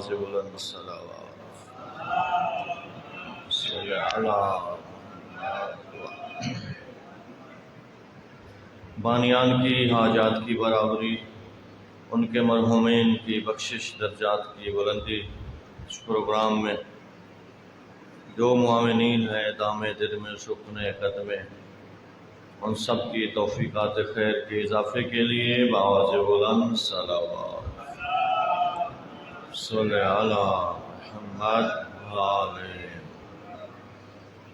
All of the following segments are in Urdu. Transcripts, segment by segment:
بلند صلوات صلی اللہ۔ بانیان کی حاجات کی برابری، ان کے مرحومین کی بخشش، درجات کی بلندی۔ اس پروگرام میں جو معاونین ہیں دامِ دل میں سکن قدم، ان سب کی توفیقات خیر کے اضافے کے لیے بآواز بلند صلوات صلی علی محمد وآلہ۔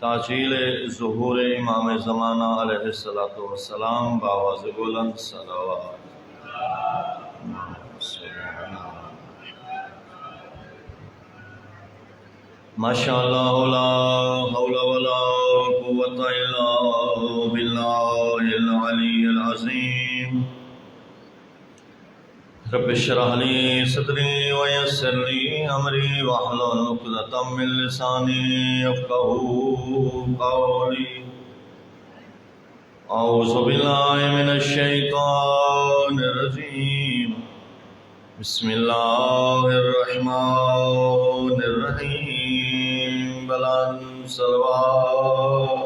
تعجیل ظہور امام زمانہ علیہ السلام بآواز بلند صلوات۔ ماشاءاللہ لا حول ولا قوة الا باللہ العلی العظیم۔ رب اشرح لی صدری ویسر لی امری واحلل عقدۃ من لسانی یفقہوا قولی۔ اعوذ باللہ من الشیطان الرجیم، بسم اللہ الرحمن الرحیم۔ بلند صلوات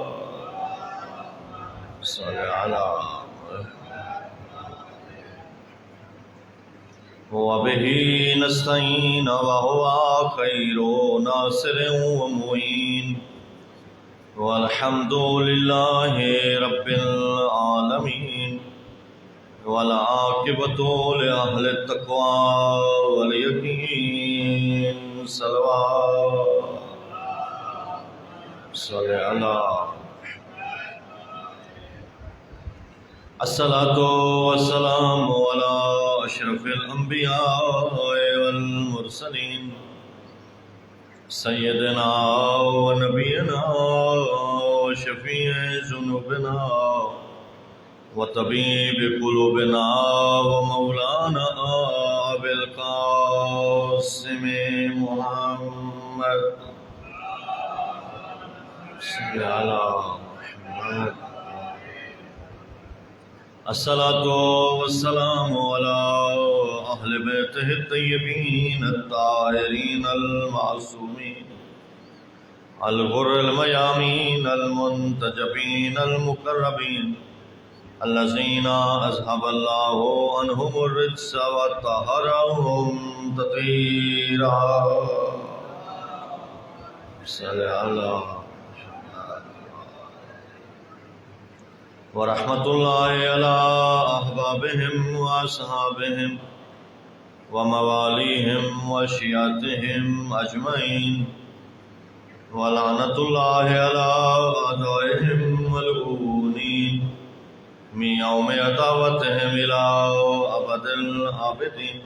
صلی علی وَبِهِ نَسْتَعِينُ وَهُوَ خَيْرُ نَاصِرٍ وَمُعِينٍ وَالْحَمْدُ لِلَّهِ رَبِّ الْعَالَمِينَ وَالْعَاقِبَةُ لِأَهْلِ التَّقْوَى وَالْيَقِينِ صلوات صلی اللہ۔ الصلاة والسلام على أشرف الأنبياء والمرسلين سيدنا ونبينا وشفيع ذنوبنا وطبيب قلوبنا ومولانا أبي القاسم محمد صلى على محمد۔ الصلاة والسلام على أهل بيته الطيبين الطاهرين المعصومين الغر الميامين المنتجبين المقربين الذين أذهب الله عنهم الرجس وطهرهم تطهيرا صلى الله۔ ورحمة الله على أحبابهم وأصحابهم ومواليهم وشيعتهم أجمعين، ولعنة الله على أعدائهم ملعونين من يوم عداوتهم إلى أبد الآبدين۔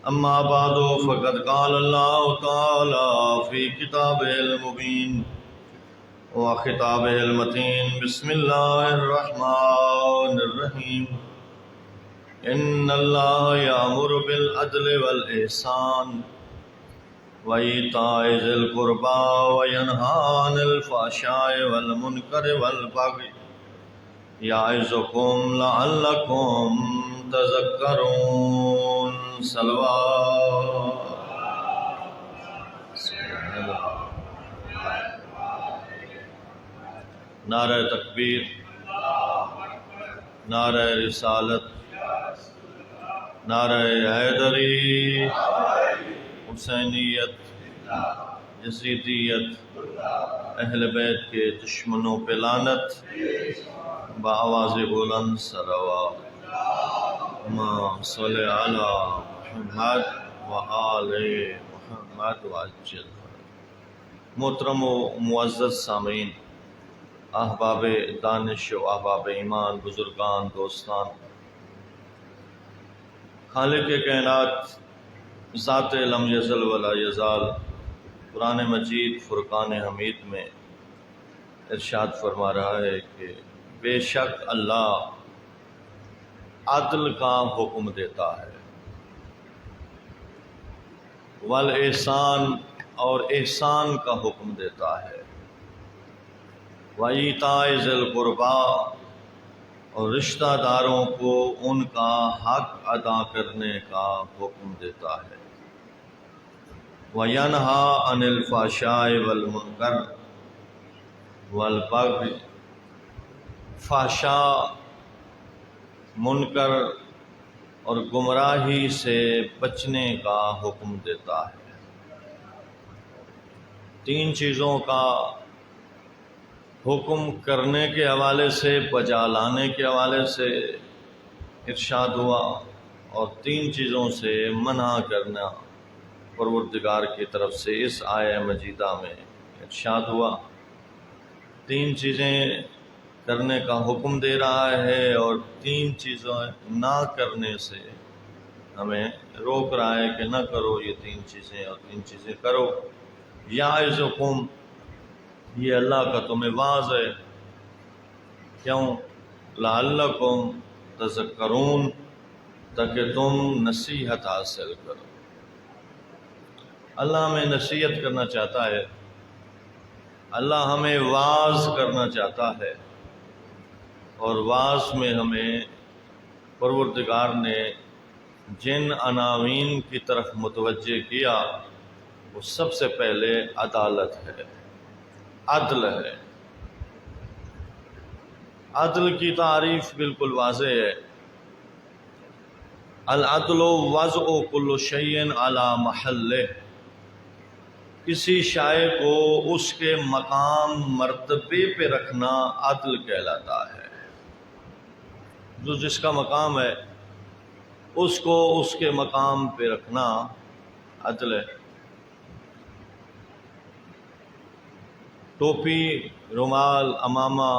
أما بعد، فقد قال الله تعالى في كتابه المبين وخطابه المتين، بسم الله الرحمن الرحيم، إن الله يأمر بالعدل والإحسان وإيتاء ذي القربى وينهى عن الفحشاء والمنكر والبغي يعظكم لعلكم تذكرون صلوات۔ نعرہ تکبیر، نعرہ رسالت، نعرہ حیدری، حسینیت، یزیدیت، اہل بیت کے دشمنوں پہ لعنت بآواز بلند صلوات۔ اللہم صلی علی محمد وآل محمد وعجل۔ محترم و معزز سامعین، احباب دانش و احباب ایمان، بزرگان، دوستان، خالق کائنات ذات لم یزل ولا یزال قرآن مجید فرقان حمید میں ارشاد فرما رہا ہے کہ بے شک اللہ عدل کا حکم دیتا ہے، والاحسان اور احسان کا حکم دیتا ہے، وَإِيتَاءِ ذِي الْقُرْبَى اور رشتہ داروں کو ان کا حق ادا کرنے کا حکم دیتا ہے۔ وَيَنْهَى عَنِ الْفَحْشَاءِ وَالْمُنکَرِ وَالْبَغْیِ، فحشا، منکر اور گمراہی سے بچنے کا حکم دیتا ہے۔ تین چیزوں کا حکم کرنے کے حوالے سے، بجا لانے کے حوالے سے ارشاد ہوا، اور تین چیزوں سے منع کرنا پروردگار کی طرف سے اس آیہ مجیدہ میں ارشاد ہوا۔ تین چیزیں کرنے کا حکم دے رہا ہے اور تین چیزیں نہ کرنے سے ہمیں روک رہا ہے کہ نہ کرو یہ تین چیزیں اور تین چیزیں کرو۔ یعظکم، یہ اللہ کا تمہیں واعظ ہے، کیوں؟ لعلکم تذکرون، تاکہ تم نصیحت حاصل کرو۔ اللہ ہمیں نصیحت کرنا چاہتا ہے، اللہ ہمیں واعظ کرنا چاہتا ہے، اور واعظ میں ہمیں پروردگار نے جن عناوین کی طرف متوجہ کیا وہ سب سے پہلے عدالت ہے، عدل ہے۔ عدل کی تعریف بالکل واضح ہے، العدل وضع کل شیء علی محلہ، کسی شے کو اس کے مقام مرتبے پہ رکھنا عدل کہلاتا ہے۔ جو جس کا مقام ہے اس کو اس کے مقام پہ رکھنا عدل ہے۔ ٹوپی، رومال، عمامہ،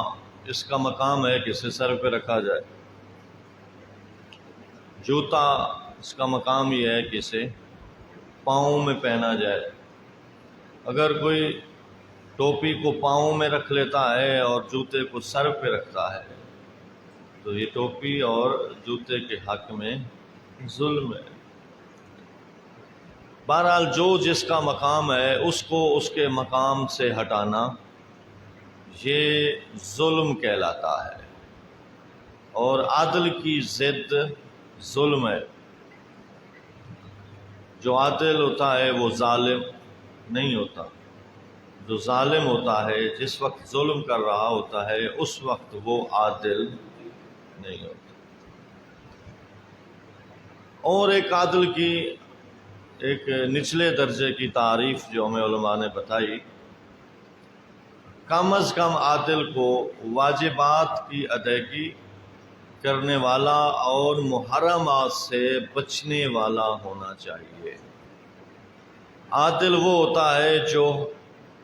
اس کا مقام ہے کہ اسے سر پہ رکھا جائے۔ جوتا، اس کا مقام یہ ہے کہ اسے پاؤں میں پہنا جائے۔ اگر کوئی ٹوپی کو پاؤں میں رکھ لیتا ہے اور جوتے کو سر پہ رکھتا ہے تو یہ ٹوپی اور جوتے کے حق میں ظلم ہے۔ بہرحال جو جس کا مقام ہے اس کو اس کے مقام سے ہٹانا یہ ظلم کہلاتا ہے، اور عدل کی ضد ظلم ہے۔ جو عادل ہوتا ہے وہ ظالم نہیں ہوتا، جو ظالم ہوتا ہے جس وقت ظلم کر رہا ہوتا ہے اس وقت وہ عادل نہیں ہوتا۔ اور ایک عادل کی ایک نچلے درجے کی تعریف جو ہمیں علماء نے بتائی، کم از کم عادل کو واجبات کی ادائیگی کرنے والا اور محرمات سے بچنے والا ہونا چاہیے۔ عادل وہ ہوتا ہے جو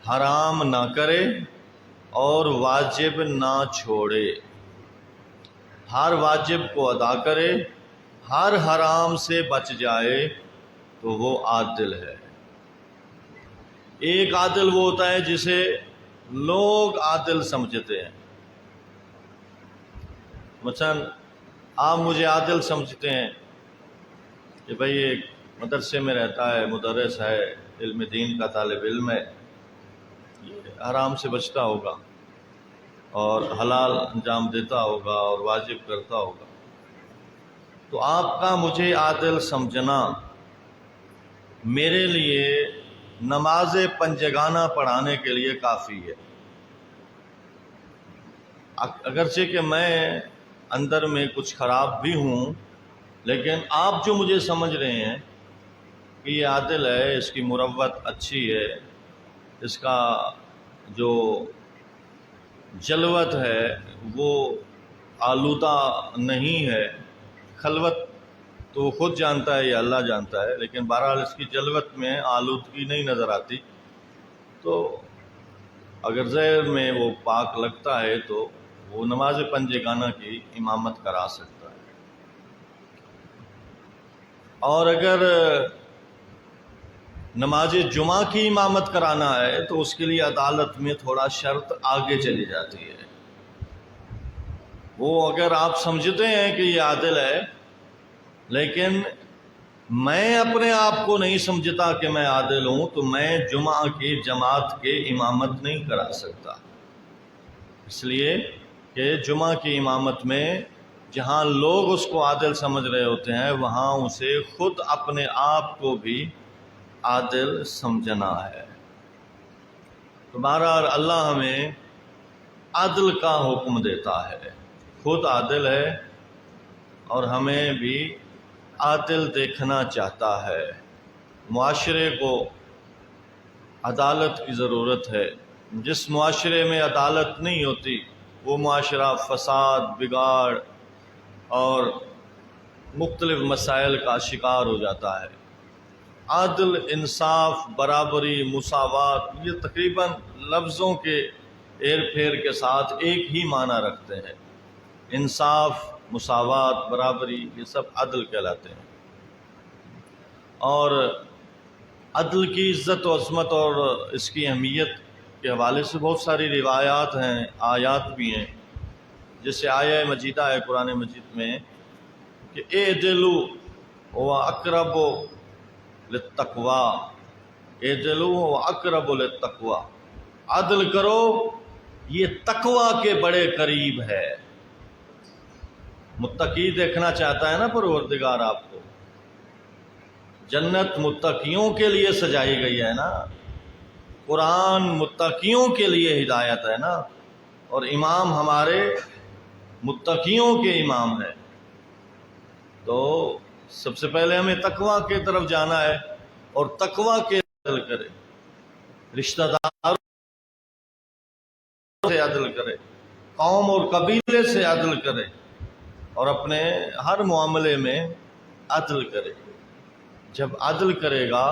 حرام نہ کرے اور واجب نہ چھوڑے، ہر واجب کو ادا کرے، ہر حرام سے بچ جائے تو وہ عادل ہے۔ ایک عادل وہ ہوتا ہے جسے لوگ عادل سمجھتے ہیں۔ مثلا آپ مجھے عادل سمجھتے ہیں کہ بھئی ایک مدرسے میں رہتا ہے، مدرس ہے، علم دین کا طالب علم ہے، حرام سے بچتا ہوگا اور حلال انجام دیتا ہوگا اور واجب کرتا ہوگا، تو آپ کا مجھے عادل سمجھنا میرے لیے نماز پنجگانہ پڑھانے کے لیے کافی ہے۔ اگرچہ کہ میں اندر میں کچھ خراب بھی ہوں، لیکن آپ جو مجھے سمجھ رہے ہیں کہ یہ عادل ہے، اس کی مروت اچھی ہے، اس کا جو جلوت ہے وہ آلودہ نہیں ہے، خلوت تو وہ خود جانتا ہے یا اللہ جانتا ہے، لیکن بہرحال اس کی جلوت میں آلودگی نہیں نظر آتی، تو اگر ظاہر میں وہ پاک لگتا ہے تو وہ نماز پنجگانہ کی امامت کرا سکتا ہے۔ اور اگر نماز جمعہ کی امامت کرانا ہے تو اس کے لیے عدالت میں تھوڑا شرط آگے چلی جاتی ہے۔ وہ اگر آپ سمجھتے ہیں کہ یہ عادل ہے لیکن میں اپنے آپ کو نہیں سمجھتا کہ میں عادل ہوں تو میں جمعہ کی جماعت کے امامت نہیں کرا سکتا، اس لیے کہ جمعہ کی امامت میں جہاں لوگ اس کو عادل سمجھ رہے ہوتے ہیں وہاں اسے خود اپنے آپ کو بھی عادل سمجھنا ہے۔ تو بہرحال اللہ ہمیں عدل کا حکم دیتا ہے، خود عادل ہے اور ہمیں بھی عادل دیکھنا چاہتا ہے۔ معاشرے کو عدالت کی ضرورت ہے۔ جس معاشرے میں عدالت نہیں ہوتی وہ معاشرہ فساد، بگاڑ اور مختلف مسائل کا شکار ہو جاتا ہے۔ عدل، انصاف، برابری، مساوات، یہ تقریباً لفظوں کے ہیر پھیر کے ساتھ ایک ہی معنی رکھتے ہیں۔ انصاف، مساوات، برابری، یہ سب عدل کہلاتے ہیں۔ اور عدل کی عزت و عظمت اور اس کی اہمیت کے حوالے سے بہت ساری روایات ہیں، آیات بھی ہیں، جیسے آیہ مجیدہ ہے قرآن مجید میں کہ اعدلوا هو اقرب للتقوی، اعدلوا هو اقرب للتقوی، عدل کرو یہ تقوی کے بڑے قریب ہے۔ متقی دیکھنا چاہتا ہے نا پروردگار آپ کو، جنت متقیوں کے لیے سجائی گئی ہے نا، قرآن متقیوں کے لیے ہدایت ہے نا، اور امام ہمارے متقیوں کے امام ہے۔ تو سب سے پہلے ہمیں تقوی کی طرف جانا ہے، اور تقوی کے عدل کرے، رشتہ داروں سے عدل کرے، قوم اور قبیلے سے عدل کرے، اور اپنے ہر معاملے میں عدل کرے۔ جب عدل کرے گا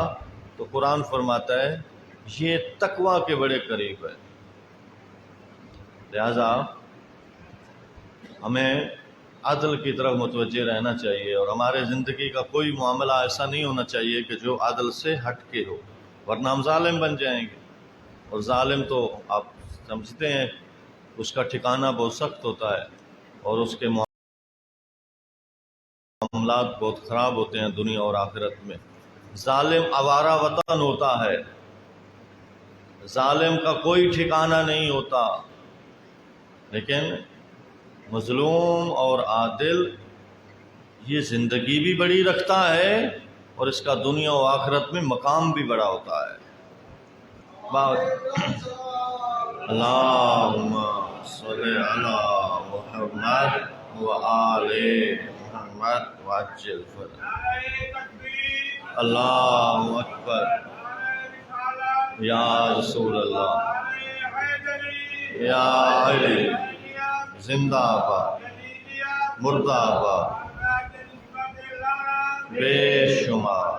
تو قرآن فرماتا ہے یہ تقوی کے بڑے قریب ہے۔ لہذا ہمیں عدل کی طرف متوجہ رہنا چاہیے، اور ہمارے زندگی کا کوئی معاملہ ایسا نہیں ہونا چاہیے کہ جو عدل سے ہٹ کے ہو، ورنہ ہم ظالم بن جائیں گے۔ اور ظالم تو آپ سمجھتے ہیں اس کا ٹھکانہ بہت سخت ہوتا ہے، اور اس کے معاملات بہت خراب ہوتے ہیں دنیا اور آخرت میں۔ ظالم آوارہ وطن ہوتا ہے، ظالم کا کوئی ٹھکانہ نہیں ہوتا، لیکن مظلوم اور عادل یہ زندگی بھی بڑی رکھتا ہے، اور اس کا دنیا و آخرت میں مقام بھی بڑا ہوتا ہے۔ اللہم صلی علی محمد و آل محمد وعجل فرج۔ اللہ اکبر، یا رسول اللہ، یا علی، زندہ باد، مردہ باد، بے شمار،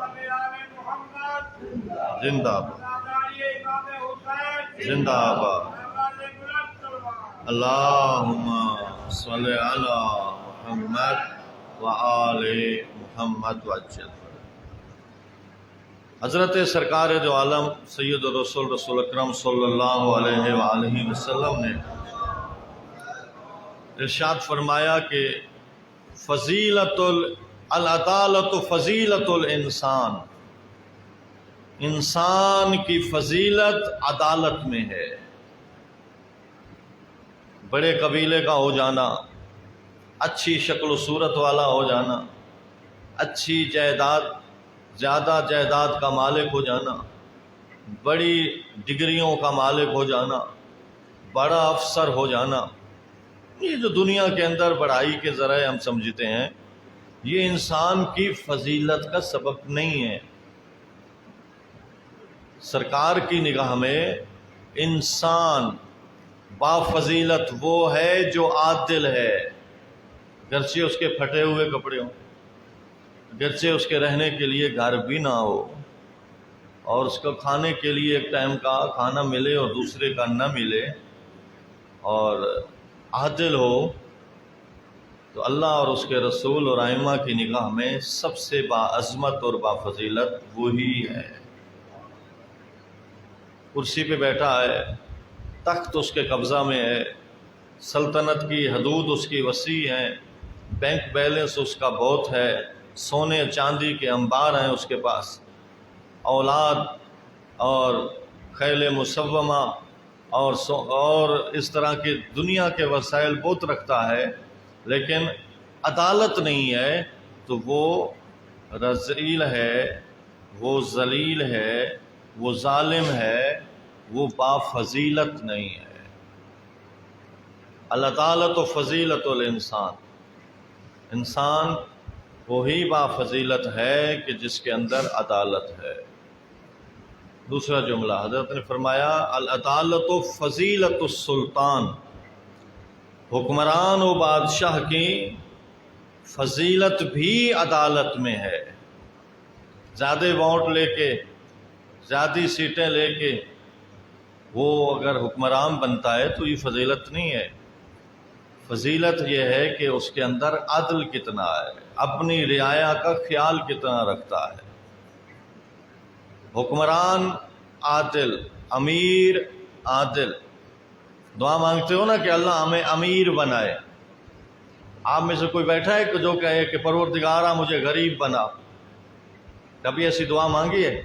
زندہ باد، زندہ باد۔ اللہم صلی علی محمد و آل محمد وعجل۔ حضرت سرکار دو عالم سید الرسول رسول اکرم صلی اللہ علیہ وآلہ وسلم نے ارشاد فرمایا کہ فضیلت العدالت فضیلت الانسان، انسان کی فضیلت عدالت میں ہے۔ بڑے قبیلے کا ہو جانا، اچھی شکل و صورت والا ہو جانا، اچھی جائیداد، زیادہ جائیداد کا مالک ہو جانا، بڑی ڈگریوں کا مالک ہو جانا، بڑا افسر ہو جانا، یہ جو دنیا کے اندر بڑائی کے ذرائع ہم سمجھتے ہیں، یہ انسان کی فضیلت کا سبب نہیں ہے۔ سرکار کی نگاہ میں انسان با فضیلت وہ ہے جو عادل ہے، گرچہ اس کے پھٹے ہوئے کپڑے ہوں، گرچہ اس کے رہنے کے لیے گھر بھی نہ ہو، اور اس کو کھانے کے لیے ایک ٹائم کا کھانا ملے اور دوسرے کا نہ ملے، اور عادل ہو، تو اللہ اور اس کے رسول اور ائمہ کی نگاہ میں سب سے باعظمت اور بافضیلت وہی ہے۔ کرسی پہ بیٹھا ہے، تخت اس کے قبضہ میں ہے، سلطنت کی حدود اس کی وسیع ہیں، بینک بیلنس اس کا بہت ہے، سونے چاندی کے انبار ہیں اس کے پاس، اولاد اور خیل مسومہ اور اس طرح کی دنیا کے وسائل بہت رکھتا ہے، لیکن عدالت نہیں ہے، تو وہ رذیل ہے، وہ ذلیل ہے، وہ ظالم ہے، وہ با فضیلت نہیں ہے۔ العدالت و فضیلت الانسان، انسان وہی با فضیلت ہے کہ جس کے اندر عدالت ہے۔ دوسرا جملہ حضرت نے فرمایا العدالت و فضیلت السلطان، حکمران و بادشاہ کی فضیلت بھی عدالت میں ہے۔ زیادہ ووٹ لے کے، زیادہ سیٹیں لے کے وہ اگر حکمران بنتا ہے تو یہ فضیلت نہیں ہے۔ فضیلت یہ ہے کہ اس کے اندر عدل کتنا ہے، اپنی رعایا کا خیال کتنا رکھتا ہے۔ حکمران عادل، امیر عادل۔ دعا مانگتے ہو نا کہ اللہ ہمیں امیر بنائے۔ آپ میں سے کوئی بیٹھا ہے کہ جو کہے کہ پروردگارا مجھے غریب بنا؟ کبھی ایسی دعا مانگی ہے؟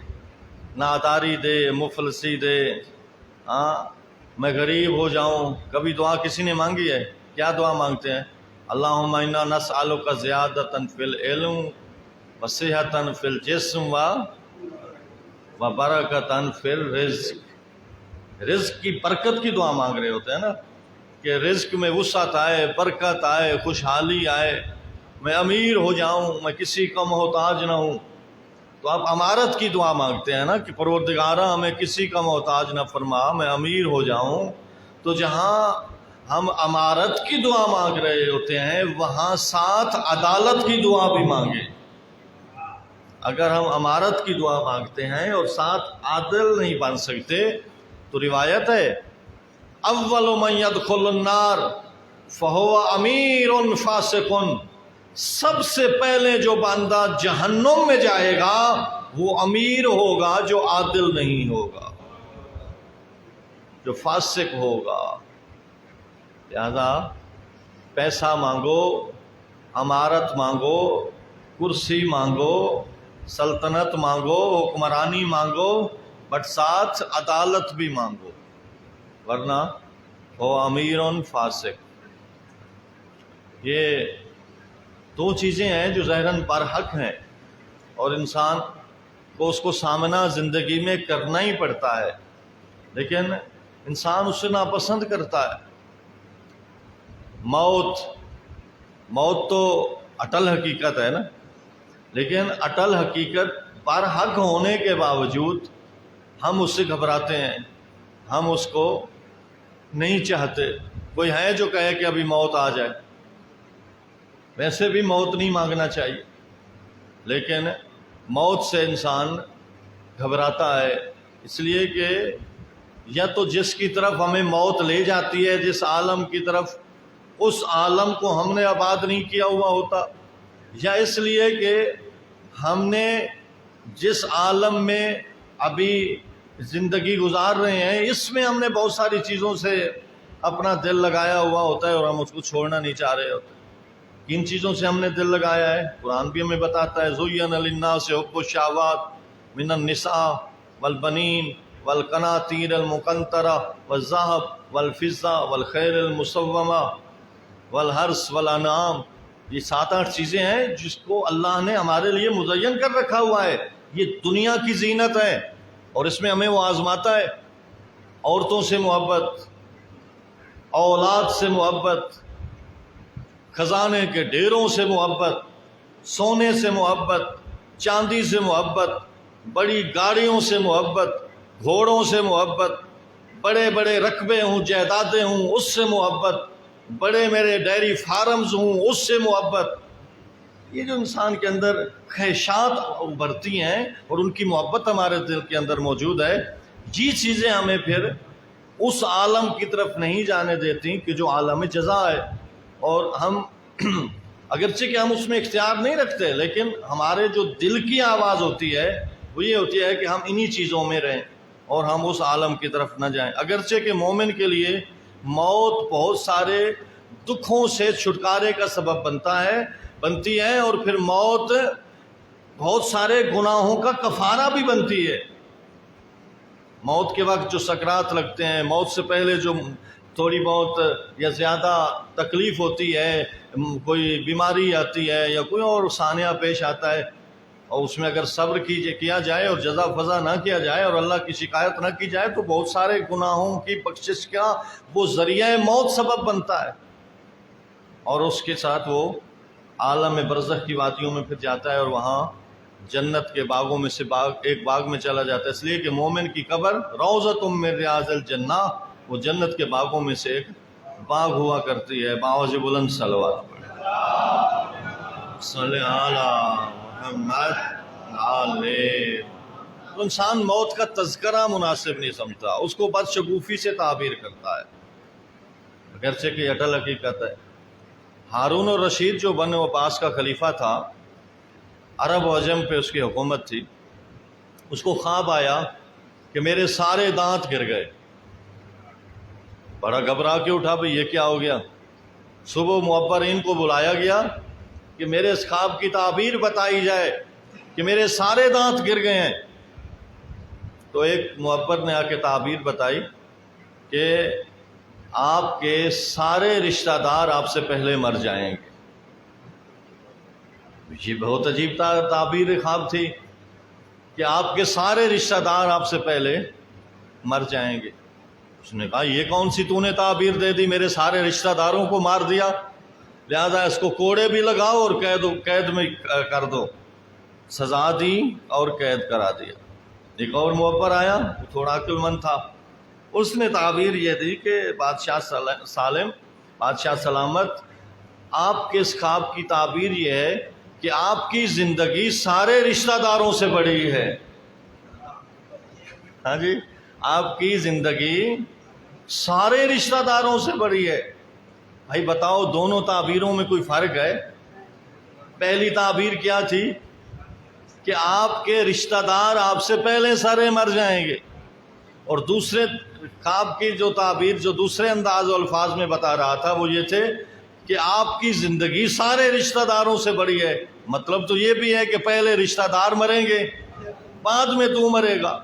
ناداری دے، مفلسی دے، میں غریب ہو جاؤں، کبھی دعا کسی نے مانگی ہے؟ کیا دعا مانگتے ہیں؟ اللہم انا نسألک زیادۃ فی العلم وصحۃ فی الجسم وبرکۃ فی الرزق۔ رزق کی برکت کی دعا مانگ رہے ہوتے ہیں نا، کہ رزق میں وسعت آئے، برکت آئے، خوشحالی آئے، میں امیر ہو جاؤں، میں کسی کا محتاج نہ ہوں۔ تو آپ امارت کی دعا مانگتے ہیں نا کہ پروردگارا ہمیں کسی کا محتاج نہ فرما، میں امیر ہو جاؤں۔ تو جہاں ہم امارت کی دعا مانگ رہے ہوتے ہیں وہاں ساتھ عدالت کی دعا بھی مانگیں۔ اگر ہم امارت کی دعا مانگتے ہیں اور ساتھ عادل نہیں بن سکتے تو روایت ہے اول من يدخل النار فهو امیر فاسق، سب سے پہلے جو بندہ جہنم میں جائے گا وہ امیر ہوگا جو عادل نہیں ہوگا، جو فاسق ہوگا۔ لہذا پیسہ مانگو، امارت مانگو، کرسی مانگو، سلطنت مانگو، حکمرانی مانگو، بٹ ساتھ عدالت بھی مانگو، ورنہ وہ امیر فاسق۔ یہ دو چیزیں ہیں جو ظاہراً برحق ہیں اور انسان کو اس کو سامنا زندگی میں کرنا ہی پڑتا ہے، لیکن انسان اسے ناپسند کرتا ہے۔ موت تو اٹل حقیقت ہے نا، لیکن اٹل حقیقت برحق ہونے کے باوجود ہم اس سے گھبراتے ہیں، ہم اس کو نہیں چاہتے۔ کوئی ہے جو کہے کہ ابھی موت آ جائے؟ ویسے بھی موت نہیں مانگنا چاہیے، لیکن موت سے انسان گھبراتا ہے، اس لیے کہ یا تو جس کی طرف ہمیں موت لے جاتی ہے، جس عالم کی طرف، اس عالم کو ہم نے آباد نہیں کیا ہوا ہوتا، یا اس لیے کہ ہم نے جس عالم میں ابھی زندگی گزار رہے ہیں اس میں ہم نے بہت ساری چیزوں سے اپنا دل لگایا ہوا ہوتا ہے اور ہم اس کو چھوڑنا نہیں چاہ رہے ہوتے۔ کن چیزوں سے ہم نے دل لگایا ہے؟ قرآن بھی ہمیں بتاتا ہے زُيِّنَ لِلنَّاسِ حُبُّ الشَّهَوَاتِ مِنَ النِّسَاءِ وَالْبَنِينَ وَالْقَنَاطِيرِ الْمُقَنطَرَةِ وَالذَّهَبِ وَالْفِضَّةِ وَالْخَيْلِ الْمُسَوَّمَةِ وَالْحَرْثِ وَالْأَنْعَامِ۔ یہ 7-8 چیزیں ہیں جس کو اللہ نے ہمارے لیے مزین کر رکھا ہوا ہے، یہ دنیا کی زینت ہے اور اس میں ہمیں وہ آزماتا ہے۔ عورتوں سے محبت، اولاد سے محبت، خزانے کے ڈھیروں سے محبت، سونے سے محبت، چاندی سے محبت، بڑی گاڑیوں سے محبت، گھوڑوں سے محبت، بڑے بڑے رقبے ہوں، جائیدادیں ہوں، اس سے محبت، بڑے میرے ڈیری فارمز ہوں، اس سے محبت۔ یہ جو انسان کے اندر خواہشات ابھرتی ہیں اور ان کی محبت ہمارے دل کے اندر موجود ہے، یہ چیزیں ہمیں پھر اس عالم کی طرف نہیں جانے دیتی کہ جو عالم جزا ہے۔ اور ہم اگرچہ کہ ہم اس میں اختیار نہیں رکھتے، لیکن ہمارے جو دل کی آواز ہوتی ہے وہ یہ ہوتی ہے کہ ہم انہی چیزوں میں رہیں اور ہم اس عالم کی طرف نہ جائیں۔ اگرچہ کہ مومن کے لیے موت بہت سارے دکھوں سے چھٹکارے کا سبب بنتی ہے، اور پھر موت بہت سارے گناہوں کا کفارہ بھی بنتی ہے۔ موت کے وقت جو سکرات لگتے ہیں، موت سے پہلے جو تھوڑی بہت یا زیادہ تکلیف ہوتی ہے، کوئی بیماری آتی ہے یا کوئی اور سانحہ پیش آتا ہے، اور اس میں اگر صبر کیا جائے اور جزا فضا نہ کیا جائے اور اللہ کی شکایت نہ کی جائے تو بہت سارے گناہوں کی بخشش کا وہ ذریعہ موت سبب بنتا ہے، اور اس کے ساتھ وہ عالم برزخ کی وادیوں میں پھر جاتا ہے اور وہاں جنت کے باغوں میں سے ایک باغ میں چلا جاتا ہے، اس لیے کہ مومن کی قبر روضۃ من ریاض الجنہ، وہ جنت کے باغوں میں سے ایک باغ ہوا کرتی ہے۔ باوجہ بلند صلوات پڑھیں، صلی علی محمد علیہ۔ تو انسان موت کا تذکرہ مناسب نہیں سمجھتا، اس کو بدشگوفی سے تعبیر کرتا ہے، اگرچہ کہ یہ اٹل حقیقت ہے۔ ہارون الرشید جو بنو عباس کا خلیفہ تھا، عرب و عجم پہ اس کی حکومت تھی، اس کو خواب آیا کہ میرے سارے دانت گر گئے، بڑا گھبرا کے اٹھا، بھئی یہ کیا ہو گیا؟ صبح معبرین کو بلایا گیا کہ میرے اس خواب کی تعبیر بتائی جائے کہ میرے سارے دانت گر گئے ہیں۔ تو ایک معبر نے آ کے تعبیر بتائی کہ آپ کے سارے رشتہ دار آپ سے پہلے مر جائیں گے۔ یہ بہت عجیب تعبیر خواب تھی کہ آپ کے سارے رشتہ دار آپ سے پہلے مر جائیں گے۔ اس نے کہا یہ کون سی تو نے تعبیر دے دی، میرے سارے رشتہ داروں کو مار دیا، لہذا اس کو کوڑے بھی لگاؤ اور قید میں کر دو۔ سزا دی اور قید کرا دیا۔ ایک اور معبر آیا، وہ تھوڑا عقل مند تھا، اس نے تعبیر یہ دی کہ بادشاہ سالم، بادشاہ سلامت، آپ کے اس خواب کی تعبیر یہ ہے کہ آپ کی زندگی سارے رشتہ داروں سے بڑی ہے۔ ہاں جی، آپ کی زندگی سارے رشتہ داروں سے بڑی ہے۔ بھائی بتاؤ دونوں تعبیروں میں کوئی فرق ہے؟ پہلی تعبیر کیا تھی کہ آپ کے رشتہ دار آپ سے پہلے سارے مر جائیں گے، اور دوسرے خواب کی جو تعبیر جو دوسرے انداز و الفاظ میں بتا رہا تھا وہ یہ تھے کہ آپ کی زندگی سارے رشتہ داروں سے بڑی ہے۔ مطلب تو یہ بھی ہے کہ پہلے رشتہ دار مریں گے، بعد میں تو مرے گا۔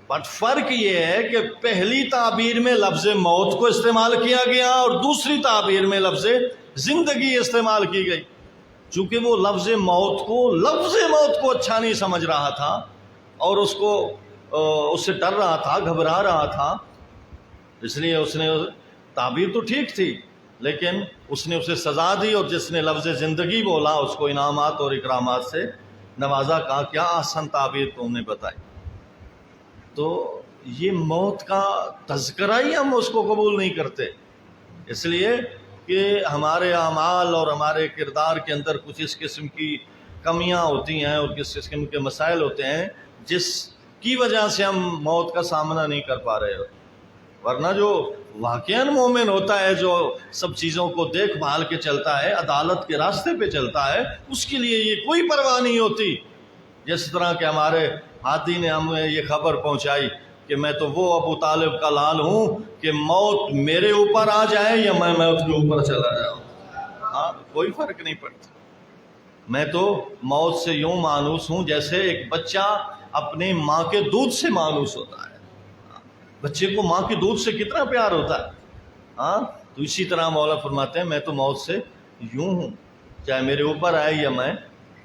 بٹ فرق یہ ہے کہ پہلی تعبیر میں لفظ موت کو استعمال کیا گیا اور دوسری تعبیر میں لفظ زندگی استعمال کی گئی۔ چونکہ وہ لفظ موت کو اچھا نہیں سمجھ رہا تھا اور اس سے ڈر رہا تھا، گھبرا رہا تھا، اس لیے اس نے تعبیر تو ٹھیک تھی لیکن اس نے اسے سزا دی، اور جس نے لفظ زندگی بولا اس کو انعامات اور اکرامات سے نوازا، کہا کیا آسان تعبیر تم نے بتائی۔ تو یہ موت کا تذکرہ ہی ہم اس کو قبول نہیں کرتے، اس لیے کہ ہمارے اعمال اور ہمارے کردار کے اندر کچھ اس قسم کی کمیاں ہوتی ہیں اور کس قسم کے مسائل ہوتے ہیں جس کی وجہ سے ہم موت کا سامنا نہیں کر پا رہے ہوتے۔ ورنہ جو واقعاً مومن ہوتا ہے، جو سب چیزوں کو دیکھ بھال کے چلتا ہے، عدالت کے راستے پہ چلتا ہے، اس کے لیے یہ کوئی پرواہ نہیں ہوتی۔ جس طرح کہ ہمارے ہاتھی نے ہمیں یہ خبر پہنچائی کہ میں تو وہ ابو طالب کا لال ہوں کہ موت میرے اوپر آ جائے یا میں موت کے اوپر چلا جاؤں، ہاں کوئی فرق نہیں پڑتا۔ میں تو موت سے یوں مانوس ہوں جیسے ایک بچہ اپنے ماں کے دودھ سے مانوس ہوتا ہے۔ بچے کو ماں کے دودھ سے کتنا پیار ہوتا ہے، ہاں تو اسی طرح مولا فرماتے ہیں میں تو موت سے یوں ہوں، چاہے میرے اوپر آئے یا میں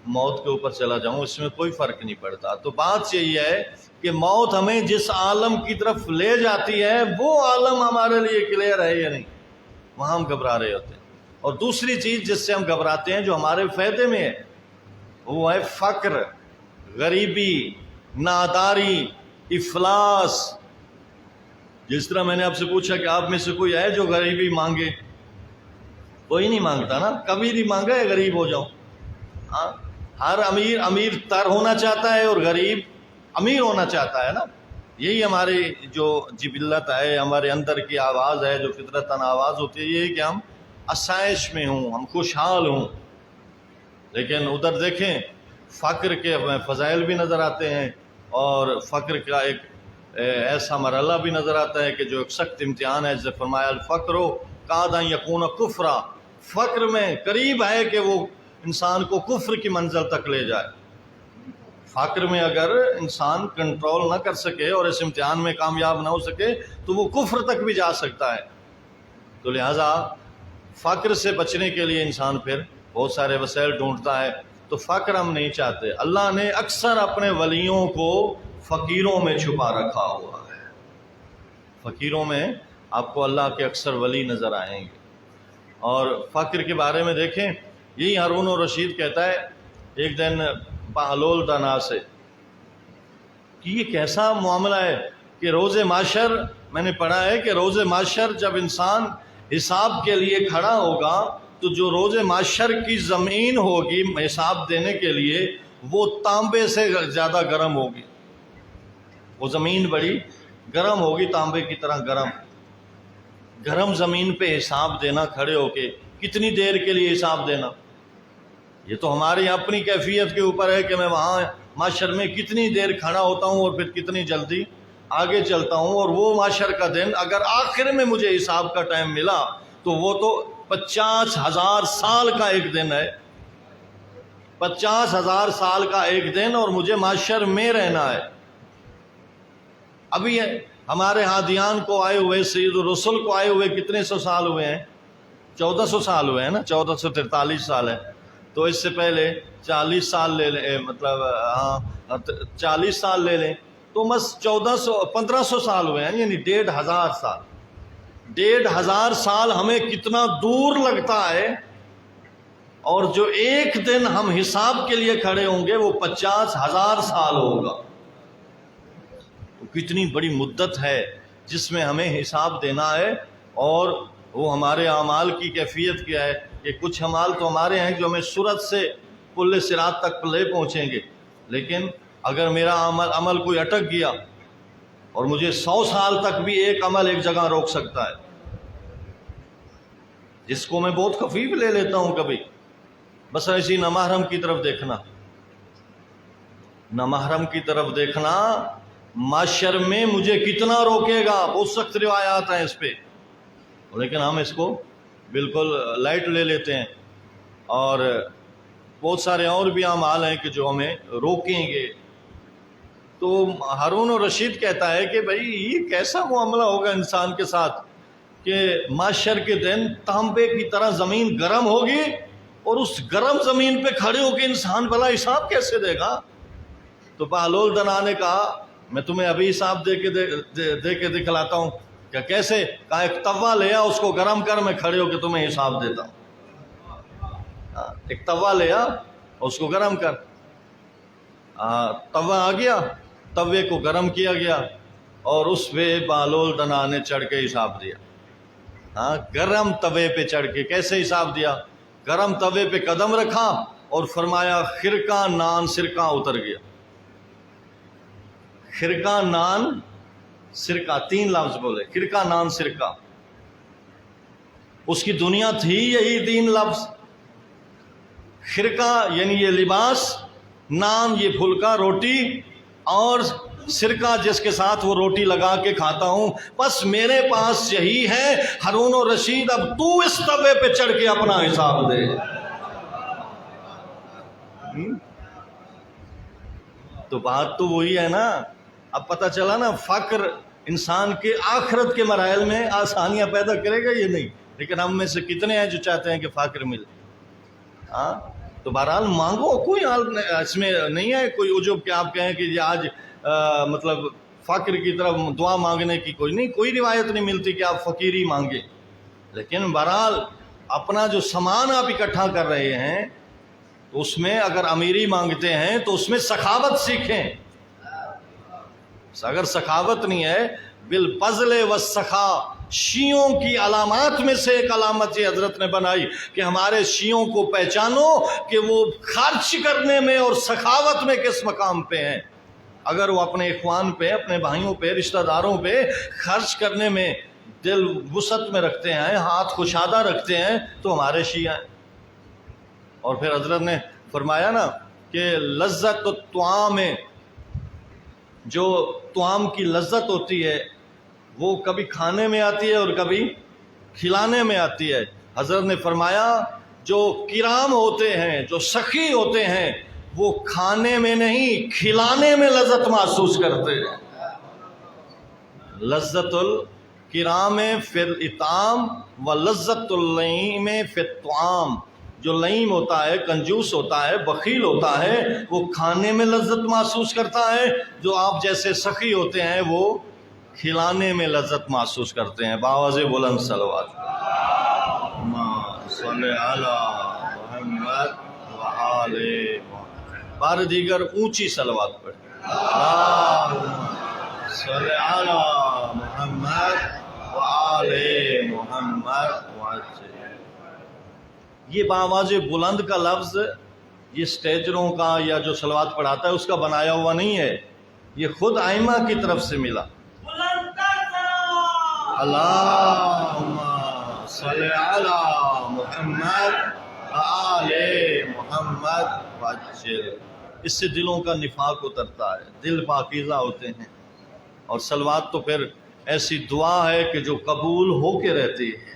موت کے اوپر چلا جاؤں، اس میں کوئی فرق نہیں پڑتا۔ تو بات یہی ہے کہ موت ہمیں جس عالم کی طرف لے جاتی ہے وہ عالم ہمارے لیے کلیئر ہے یا نہیں، وہاں ہم گھبرا رہے ہوتے ہیں۔ اور دوسری چیز جس سے ہم گھبراتے ہیں جو ہمارے فائدے میں ہے وہ ہے فقر، غریبی، ناداری، افلاس۔ جس طرح میں نے آپ سے پوچھا کہ آپ میں سے کوئی ہے جو غریبی مانگے؟ کوئی نہیں مانگتا نا، کبھی نہیں مانگا ہے غریب ہو جاؤں۔ ہاں ہر امیر تر ہونا چاہتا ہے اور غریب امیر ہونا چاہتا ہے نا، یہی ہماری جو جبلت ہے، ہمارے اندر کی آواز ہے جو فطرتاً آواز ہوتی ہے، یہ کہ ہم آسائش میں ہوں، ہم خوشحال ہوں۔ لیکن ادھر دیکھیں فقر کے ہمیں فضائل بھی نظر آتے ہیں اور فقر کا ایک ایسا مرحلہ بھی نظر آتا ہے کہ جو ایک سخت امتحان ہے، جسے فرمایا الفقر کاد ان یکون کفرا، فقر میں قریب ہے کہ وہ انسان کو کفر کی منزل تک لے جائے۔ فقر میں اگر انسان کنٹرول نہ کر سکے اور اس امتحان میں کامیاب نہ ہو سکے تو وہ کفر تک بھی جا سکتا ہے۔ تو لہٰذا فقر سے بچنے کے لیے انسان پھر بہت سارے وسائل ڈھونڈتا ہے، تو فقر ہم نہیں چاہتے. اللہ نے اکثر اپنے ولیوں کو فقیروں میں چھپا رکھا ہوا ہے. فقیروں میں آپ کو اللہ کے اکثر ولی نظر آئیں گے. اور فقر کے بارے میں دیکھیں، یہی ہارون الرشید کہتا ہے ایک دن بہلول دانا سے کہ یہ کیسا معاملہ ہے کہ روز محشر، میں نے پڑھا ہے کہ روز محشر جب انسان حساب کے لیے کھڑا ہوگا تو جو روز محشر کی زمین ہوگی حساب دینے کے لیے وہ تانبے سے زیادہ گرم ہوگی. وہ زمین بڑی گرم ہوگی، تانبے کی طرح گرم زمین پہ حساب دینا، کھڑے ہو کے کتنی دیر کے لیے حساب دینا. یہ تو ہماری اپنی کیفیت کے اوپر ہے کہ میں وہاں محشر میں کتنی دیر کھڑا ہوتا ہوں اور پھر کتنی جلدی آگے چلتا ہوں. اور وہ محشر کا دن اگر آخر میں مجھے حساب کا ٹائم ملا تو وہ تو 50,000 سال کا ایک دن ہے. 50,000 سال کا ایک دن اور مجھے محشر میں رہنا ہے. ابھی ہمارے ہادیان کو آئے ہوئے، سید الرسل کو آئے ہوئے کتنے سو سال ہوئے ہیں؟ 1400 سال ہوئے ہیں نا، 1443 سال ہے. تو اس سے پہلے 40 سال لے لیں، مطلب 40 سال لے لیں تو بس 1500 سال ہوئے ہیں، یعنی 1,500 سال. 1,500 سال ہمیں کتنا دور لگتا ہے، اور جو ایک دن ہم حساب کے لیے کھڑے ہوں گے وہ 50,000 سال ہوگا. تو کتنی بڑی مدت ہے جس میں ہمیں حساب دینا ہے. اور وہ ہمارے اعمال کی کیفیت کیا ہے کہ کچھ اعمال تو ہمارے ہیں جو ہمیں سورت سے پل صراط تک لے پہنچیں گے، لیکن اگر میرا عمل کوئی اٹک گیا اور مجھے 100 سال تک بھی ایک عمل ایک جگہ روک سکتا ہے، جس کو میں بہت خفیف لے لیتا ہوں کبھی، بس ایسی نامحرم کی طرف دیکھنا. نامحرم کی طرف دیکھنا معاشر میں مجھے کتنا روکے گا. بہت سخت روایات ہیں اس پہ، لیکن ہم اس کو بالکل لائٹ لے لیتے ہیں. اور بہت سارے اور بھی اعمال ہیں کہ جو ہمیں روکیں گے. تو ہارون الرشید کہتا ہے کہ بھائی یہ کیسا معاملہ ہوگا انسان کے ساتھ کہ محشر کے دن تانبے کی طرح زمین گرم ہوگی اور اس گرم زمین پہ کھڑے ہو کے انسان بھلا حساب کیسے دے گا. تو بہلول دنا نے کہا میں تمہیں ابھی حساب دے کے دکھلاتا ہوں. کیا کیسے؟ کہا ایک توا لے آ، اس کو گرم کر، میں کھڑے ہو کے تمہیں حساب دیتا ہوں. ایک توا لے آ، اس کو گرم کر. توا آ گیا، توے کو گرم کیا گیا اور اس پہ بہلول دنا نے چڑھ کے حساب دیا. گرم توے پہ چڑھ کے کیسے حساب دیا؟ گرم توے پہ قدم رکھا اور فرمایا خرقہ نان سرقہ اتر گیا. خرقہ نان سرقہ، 3 لفظ بولے، خرقہ نان سرقہ. اس کی دنیا تھی یہی 3 لفظ. خرقہ یعنی یہ لباس، نان یہ پھلکا روٹی، اور سرقہ جس کے ساتھ وہ روٹی لگا کے کھاتا ہوں. بس میرے پاس یہی ہے. ہارون الرشید اب تو اس توے پہ چڑھ کے اپنا حساب دے. تو بات تو وہی ہے نا. اب پتہ چلا نا، فقر انسان کے آخرت کے مراحل میں آسانیاں پیدا کرے گا یہ نہیں، لیکن ہم میں سے کتنے ہیں جو چاہتے ہیں کہ فقر ملے. تو بہرحال مانگو، کوئی حال اس میں نہیں ہے کوئی عجب کہ آپ کہیں کہ یہ آج مطلب فقر کی طرف دعا مانگنے کی کوئی روایت نہیں ملتی کہ آپ فقیری مانگیں. لیکن بہرحال اپنا جو سامان آپ اکٹھا کر رہے ہیں تو اس میں اگر امیری مانگتے ہیں تو اس میں سخاوت سیکھیں. اگر سخاوت نہیں ہے، بالفضل والسخا، شیعوں کی علامات میں سے ایک علامت یہ حضرت نے بنائی کہ ہمارے شیعوں کو پہچانو کہ وہ خرچ کرنے میں اور سخاوت میں کس مقام پہ ہیں. اگر وہ اپنے اخوان پہ، اپنے بھائیوں پہ، رشتہ داروں پہ خرچ کرنے میں دل وسعت میں رکھتے ہیں، ہاتھ کشادہ رکھتے ہیں، تو ہمارے شیعہ ہیں. اور پھر حضرت نے فرمایا نا کہ لذت الطعام، جو طعام کی لذت ہوتی ہے وہ کبھی کھانے میں آتی ہے اور کبھی کھلانے میں آتی ہے. حضرت نے فرمایا جو کرام ہوتے ہیں، جو سخی ہوتے ہیں، وہ کھانے میں نہیں کھلانے میں لذت محسوس کرتے ہیں. لذت الکرام فی الاطعام و لذت اللئیم فی الطعام. جو لئیم ہوتا ہے، کنجوس ہوتا ہے، بخیل ہوتا ہے، وہ کھانے میں لذت محسوس کرتا ہے. جو آپ جیسے سخی ہوتے ہیں وہ کھلانے میں لذت محسوس کرتے ہیں. باواز بلند صلوات. صلی علی محمد وآل محمد. بار دیگر اونچی صلوات پڑھ. صلی علی محمد وآل محمد. یہ باواز بلند کا لفظ یہ اسٹیجروں کا یا جو صلوات پڑھاتا ہے اس کا بنایا ہوا نہیں ہے، یہ خود ائمہ کی طرف سے ملا. اللہم صلی علی محمد وآل محمد وعجل. اس سے دلوں کا نفاق اترتا ہے، دل پاکیزہ ہوتے ہیں. اور صلوات تو پھر ایسی دعا ہے کہ جو قبول ہو کے رہتی ہے.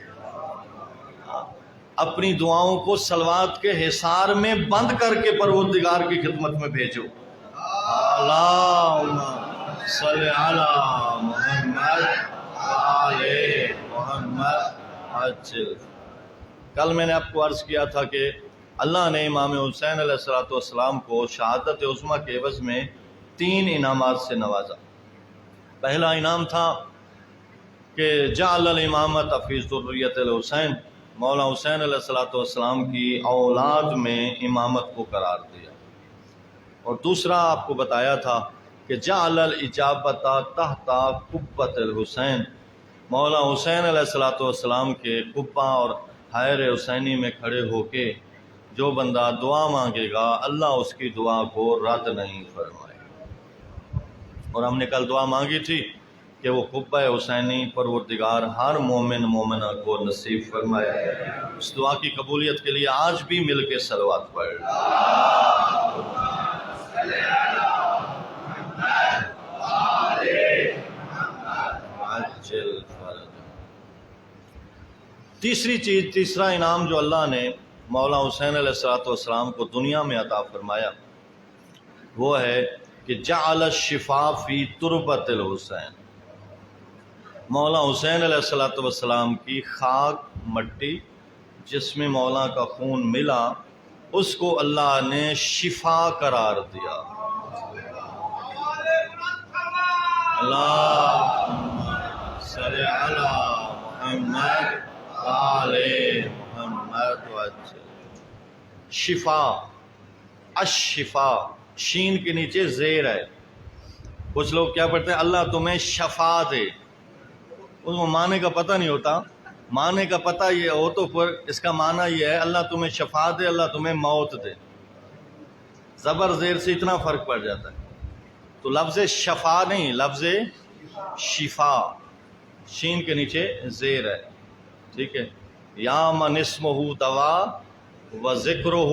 اپنی دعاؤں کو صلوات کے حصار میں بند کر کے پروردگار کی خدمت میں بھیجو. اللہم صلی علی محمد وآل محمد عجل. کل میں نے آپ کو عرض کیا تھا کہ اللہ نے امام حسین علیہ السلام کو شہادت عظمیٰ کے عوض میں 3 انعامات سے نوازا. پہلا انعام تھا کہ جعل الامامۃ فی ذریۃ الحسین، مولا حسین علیہ السلام کی اولاد میں امامت کو قرار دیا. اور دوسرا آپ کو بتایا تھا کہ جعل الاجابۃ تحت قبۃ الحسین، مولا حسین علیہ السلام کے قبہ اور حائر حسینی میں کھڑے ہو کے جو بندہ دعا مانگے گا اللہ اس کی دعا کو رد نہیں فرمائے. اور ہم نے کل دعا مانگی تھی کہ وہ قبہ حسینی پروردگار ہر مومن مومنہ کو نصیب فرمائے. اس دعا کی قبولیت کے لیے آج بھی مل کے صلوات پڑھ. تیسری چیز، تیسرا انعام جو اللہ نے مولا حسین علیہ السلام کو دنیا میں عطا فرمایا وہ ہے کہ جعل الشفاء فی تربۃ الحسین. مولا حسین علیہ السلام کی خاک مٹی جس میں مولا کا خون ملا اس کو اللہ نے شفا قرار دیا. اللہم صلی علی محمد وآل محمد وعجل. شفا، الشفا، شین کے نیچے زیر ہے. کچھ لوگ کیا پڑھتے ہیں اللہ تمہیں شفا دے، اس کو معنی کا پتہ نہیں ہوتا. معنی کا پتہ یہ ہو تو پھر اس کا معنی یہ ہے اللہ تمہیں شفا دے، اللہ تمہیں موت دے. زبر زیر سے اتنا فرق پڑ جاتا ہے. تو لفظ شفا نہیں، لفظ شفا، شین کے نیچے زیر ہے. ٹھیک ہے. یا من اسمہ دوا و ذکرہ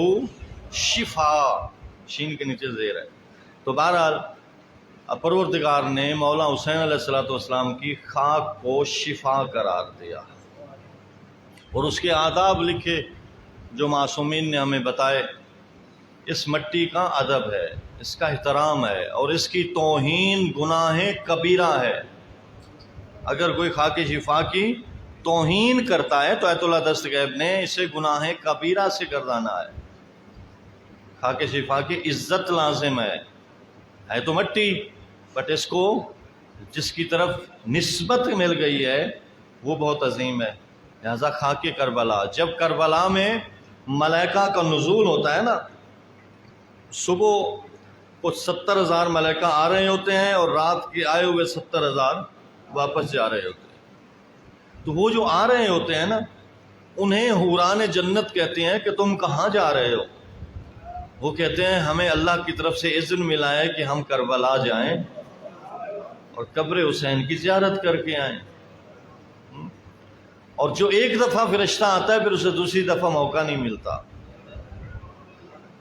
شفا، شین کے نیچے زیر ہے. تو بہرحال پروردگار نے مولا حسین علیہ السلام کی خاک کو شفا قرار دیا اور اس کے آداب لکھے جو معصومین نے ہمیں بتائے. اس مٹی کا ادب ہے، اس کا احترام ہے اور اس کی توہین گناہ کبیرہ ہے. اگر کوئی خاک شفا کی توہین کرتا ہے تو آیت اللہ دستگیب نے اسے گناہ کبیرہ سے گردانا ہے. خاک شفا کی عزت لازم ہے تو مٹی، بٹ اس کو جس کی طرف نسبت مل گئی ہے وہ بہت عظیم ہے. لہذا خاک کربلا، جب کربلا میں ملائکہ کا نزول ہوتا ہے نا، صبح کچھ 70,000 ملائکہ آ رہے ہوتے ہیں اور رات کے آئے ہوئے 70,000 واپس جا رہے ہوتے ہیں. تو وہ جو آ رہے ہوتے ہیں نا انہیں حوران جنت کہتے ہیں کہ تم کہاں جا رہے ہو؟ وہ کہتے ہیں ہمیں اللہ کی طرف سے اذن ملا ہے کہ ہم کربلا جائیں اور قبر حسین کی زیارت کر کے آئیں. اور جو ایک دفعہ فرشتہ آتا ہے پھر اسے دوسری دفعہ موقع نہیں ملتا.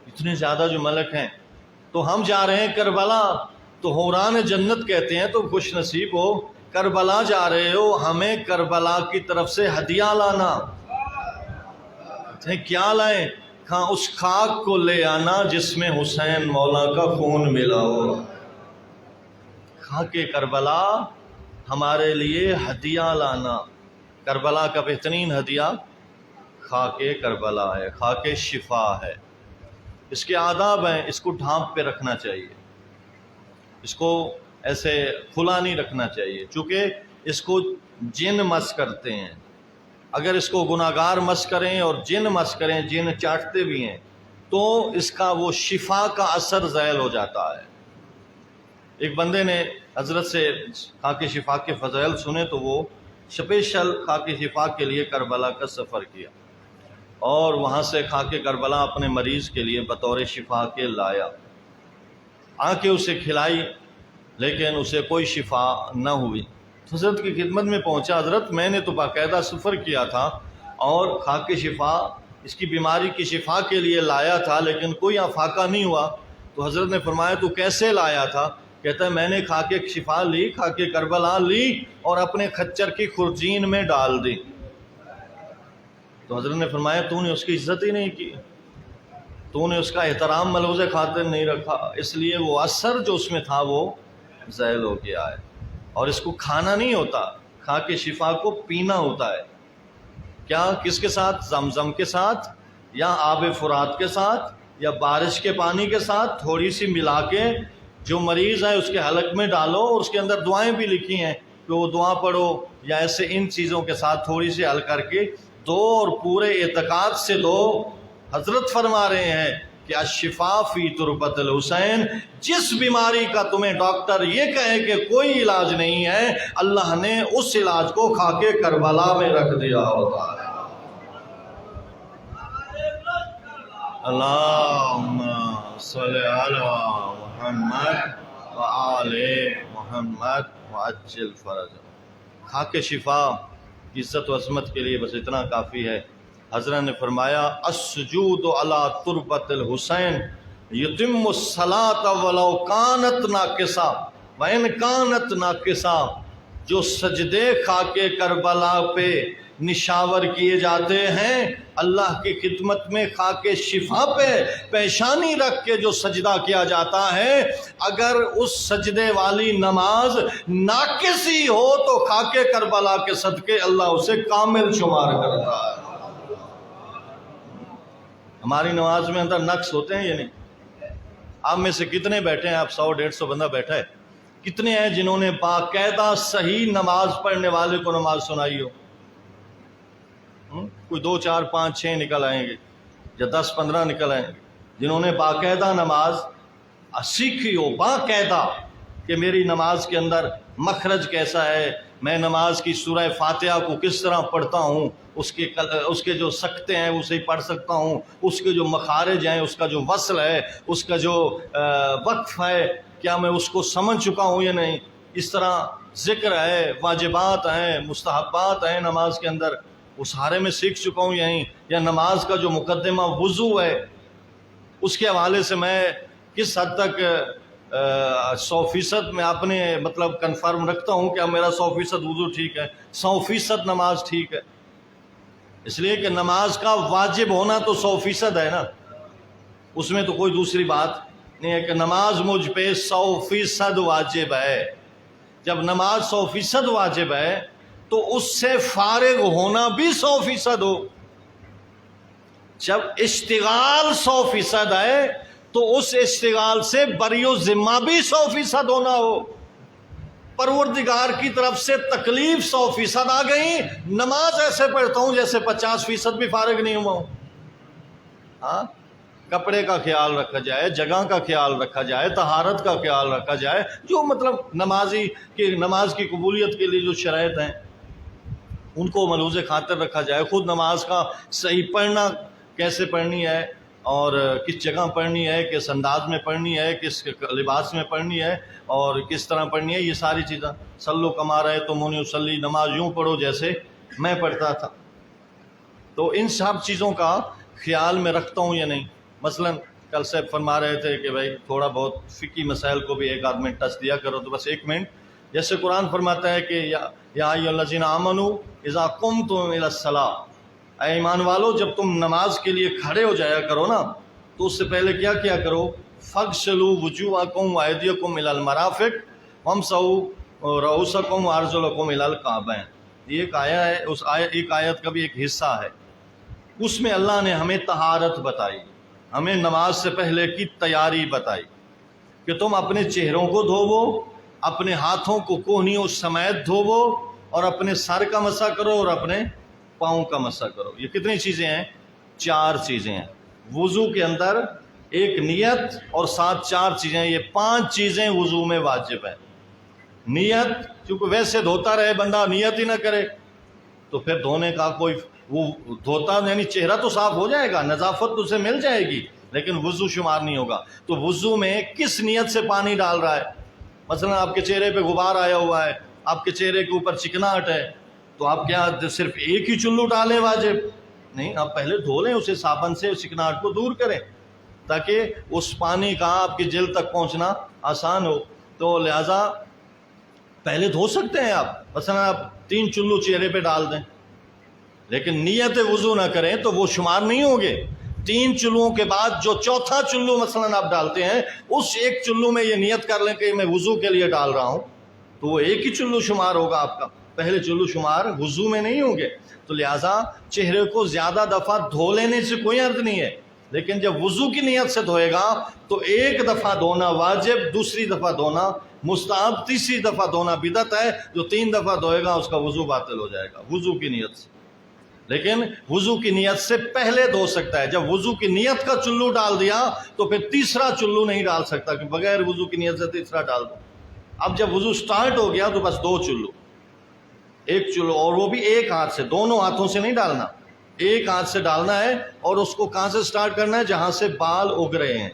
اتنے زیادہ جو ملک ہیں. تو ہم جا رہے ہیں کربلا، تو حوران جنت کہتے ہیں تم خوش نصیب ہو، کربلا جا رہے ہو، ہمیں کربلا کی طرف سے ہدیہ لانا. کیا لائیں؟ کہاں اس خاک کو لے آنا جس میں حسین مولا کا خون ملا ہو. خاک کربلا ہمارے لیے ہدیہ لانا. کربلا کا بہترین ہدیہ خاک کربلا ہے، خاک شفا ہے۔ اس کے آداب ہیں، اس کو ڈھانپ پہ رکھنا چاہیے، اس کو ایسے کھلا نہیں رکھنا چاہیے، چونکہ اس کو جن مس کرتے ہیں۔ اگر اس کو گناہگار مس کریں اور جن مس کریں، جن چاٹتے بھی ہیں، تو اس کا وہ شفا کا اثر زائل ہو جاتا ہے۔ ایک بندے نے حضرت سے خاک شفا کے فضائل سنے تو وہ اسپیشل خاک شفا کے لیے کربلا کا سفر کیا اور وہاں سے خاک کربلا اپنے مریض کے لیے بطور شفا کے لایا، آ کے اسے کھلائی، لیکن اسے کوئی شفا نہ ہوئی۔ حضرت کی خدمت میں پہنچا، حضرت میں نے تو باقاعدہ سفر کیا تھا اور خاک شفا اس کی بیماری کی شفا کے لیے لایا تھا، لیکن کوئی افاقہ نہیں ہوا۔ تو حضرت نے فرمایا تو کیسے لایا تھا؟ کہتا ہے میں نے خاک شفا لی، خاک کربلا لی اور اپنے خچر کی خرجین میں ڈال دی۔ تو حضرت نے فرمایا تو نے اس کی عزت ہی نہیں کی، تو نے اس کا احترام ملحوظ خاطر نہیں رکھا، اس لیے وہ اثر جو اس میں تھا وہ زائل ہو گیا ہے۔ اور اس کو کھانا نہیں ہوتا، خاک شفا کو پینا ہوتا ہے۔ کیا کس کے ساتھ؟ زمزم کے ساتھ یا آب فرات کے ساتھ یا بارش کے پانی کے ساتھ تھوڑی سی ملا کے جو مریض ہے اس کے حلق میں ڈالو، اور اس کے اندر دعائیں بھی لکھی ہیں کہ وہ دعا پڑھو، یا ایسے ان چیزوں کے ساتھ تھوڑی سی حل کر کے دو اور پورے اعتقاد سے دو۔ حضرت فرما رہے ہیں کہ الشفا فی تربت الحسین، جس بیماری کا تمہیں ڈاکٹر یہ کہے کہ کوئی علاج نہیں ہے، اللہ نے اس علاج کو خاک کربلا میں رکھ دیا ہوتا ہے۔ اللہم صلی علی محمد وآل محمد وعجل فرج۔ خاک شفا کی عزت و عظمت کے لیے بس اتنا کافی ہے۔ حضرت نے فرمایا السجود علی تربت الحسین یتم الصلاۃ ولو کانت ناقصہ وان کانت ناقصہ، جو سجدے خاک کربلا پہ نشاور کیے جاتے ہیں، اللہ کی خدمت میں خاک شفا پہ پیشانی رکھ کے جو سجدہ کیا جاتا ہے، اگر اس سجدے والی نماز ناقص ہی ہو تو خاک کربلا کے صدقے اللہ اسے کامل شمار کرتا ہے۔ ہماری نماز میں اندر نقص ہوتے ہیں یا نہیں؟ آپ میں سے کتنے بیٹھے ہیں؟ آپ 100-150 بندہ بیٹھا ہے، کتنے ہیں جنہوں نے باقاعدہ صحیح نماز پڑھنے والے کو نماز سنائی ہو؟ کوئی 2 4 5 6 نکل آئیں گے یا 10 15 نکل آئیں گے جنہوں نے باقاعدہ نماز سیکھی ہو، باقاعدہ کہ میری نماز کے اندر مخرج کیسا ہے، میں نماز کی سورہ فاتحہ کو کس طرح پڑھتا ہوں، اس کے جو سکتے ہیں اسے پڑھ سکتا ہوں، اس کے جو مخارج ہیں، اس کا جو وصل ہے، اس کا جو وقف ہے، کیا میں اس کو سمجھ چکا ہوں یا نہیں۔ اس طرح ذکر ہے، واجبات ہیں، مستحبات ہیں نماز کے اندر، وہ سارے میں سیکھ چکا ہوں یہیں، یا نماز کا جو مقدمہ وضو ہے اس کے حوالے سے میں کس حد تک 100% میں اپنے مطلب کنفرم رکھتا ہوں کہ میرا 100% وضو ٹھیک ہے، 100% نماز ٹھیک ہے، اس لیے کہ نماز کا واجب ہونا تو 100% ہے نا، اس میں تو کوئی دوسری بات نہیں ہے کہ نماز مجھ پہ 100% واجب ہے۔ جب نماز 100% واجب ہے تو اس سے فارغ ہونا بھی 100% ہو۔ جب اشتغال 100% ہے تو اس اشتغال سے بری و ذمہ بھی 100% ہونا ہو۔ پروردگار کی طرف سے تکلیف 100% آ گئی، نماز ایسے پڑھتا ہوں جیسے 50% بھی فارغ نہیں ہوا ہوں۔ ہاں، کپڑے کا خیال رکھا جائے، جگہ کا خیال رکھا جائے، طہارت کا خیال رکھا جائے، جو مطلب نماز کی قبولیت کے لیے جو شرائط ہیں ان کو ملحوظ خاطر رکھا جائے، خود نماز کا صحیح پڑھنا کیسے پڑھنی ہے اور کس جگہ پڑھنی ہے، کس انداز میں پڑھنی ہے، کس لباس میں پڑھنی ہے اور کس طرح پڑھنی ہے، یہ ساری چیزیں صلو کما رأیتمونی اصلی، نماز یوں پڑھو جیسے میں پڑھتا تھا۔ تو ان سب چیزوں کا خیال میں رکھتا ہوں یا نہیں۔ مثلا کل صاحب فرما رہے تھے کہ بھائی تھوڑا بہت فقہی مسائل کو بھی ایک آدھ منٹ ٹچ دیا کرو، تو بس 1 منٹ۔ جیسے قرآن فرماتا ہے کہ یا ایھا الذین آمنوا اذا قمتم الی الصلاۃ، اے ایمان والو جب تم نماز کے لیے کھڑے ہو جایا کرو نا تو اس سے پہلے کیا کیا کرو؟ فاغسلوا وجوہکم وایدیکم الی المرافق وامسحوا رؤوسکم وارجلکم الی الکعبین۔ یہ ایک آیت ہے، ایک آیت کا بھی ایک حصہ ہے۔ اس میں اللہ نے ہمیں طہارت بتائی، ہمیں نماز سے پہلے کی تیاری بتائی کہ تم اپنے چہروں کو دھوو، اپنے ہاتھوں کو کوہنیوں سمیت دھوو، اور اپنے سر کا مسح کرو اور اپنے پاؤں کا مسح کرو۔ یہ کتنی چیزیں ہیں؟ 4 چیزیں ہیں۔ وضو کے اندر ایک نیت اور ساتھ 4 چیزیں، یہ 5 چیزیں وضو میں واجب ہیں۔ نیت، کیونکہ ویسے دھوتا رہے بندہ نیت ہی نہ کرے تو پھر دھونے کا کوئی، وہ دھوتا یعنی چہرہ تو صاف ہو جائے گا، نظافت تو اسے مل جائے گی، لیکن وضو شمار نہیں ہوگا۔ تو وضو میں کس نیت سے پانی ڈال رہا ہے؟ مثلا آپ کے چہرے پہ غبار آیا ہوا ہے، آپ کے چہرے کے اوپر چکناہٹ ہے، تو آپ کیا صرف ایک ہی چلو ڈالیں واجب؟ نہیں، آپ پہلے دھو لیں اسے، صابن سے چکناہٹ کو دور کریں تاکہ اس پانی کا آپ کی جلد تک پہنچنا آسان ہو۔ تو لہٰذا پہلے دھو سکتے ہیں آپ، مثلا آپ 3 چلو چہرے پہ ڈال دیں، لیکن نیت وضو نہ کریں تو وہ شمار نہیں ہوگے۔ 3 چلوؤں کے بعد جو 4تھا چلو مثلا آپ ڈالتے ہیں، اس ایک چلو میں یہ نیت کر لیں کہ میں وضو کے لیے ڈال رہا ہوں، تو وہ ایک ہی چلو شمار ہوگا آپ کا، پہلے چلو شمار وضو میں نہیں ہوں گے۔ تو لہٰذا چہرے کو زیادہ دفعہ دھو لینے سے کوئی حرج نہیں ہے، لیکن جب وضو کی نیت سے دھوئے گا تو ایک دفعہ دھونا واجب، دوسری دفعہ دھونا مستحب، تیسری دفعہ دھونا بدعت ہے۔ جو 3 دفعہ دھوئے گا اس کا وضو باطل ہو جائے گا وضو کی نیت سے، لیکن وضو کی نیت سے پہلے دھو سکتا ہے۔ جب وضو کی نیت کا چلو ڈال دیا تو پھر تیسرا چلو نہیں ڈال سکتا کہ بغیر وضو کی نیت سے تیسرا ڈال دو۔ اب جب وضو سٹارٹ ہو گیا تو بس 2 چلو، ایک چلو، اور وہ بھی ایک ہاتھ سے، دونوں ہاتھوں سے نہیں ڈالنا، ایک ہاتھ سے ڈالنا ہے۔ اور اس کو کہاں سے سٹارٹ کرنا ہے؟ جہاں سے بال اگ رہے ہیں،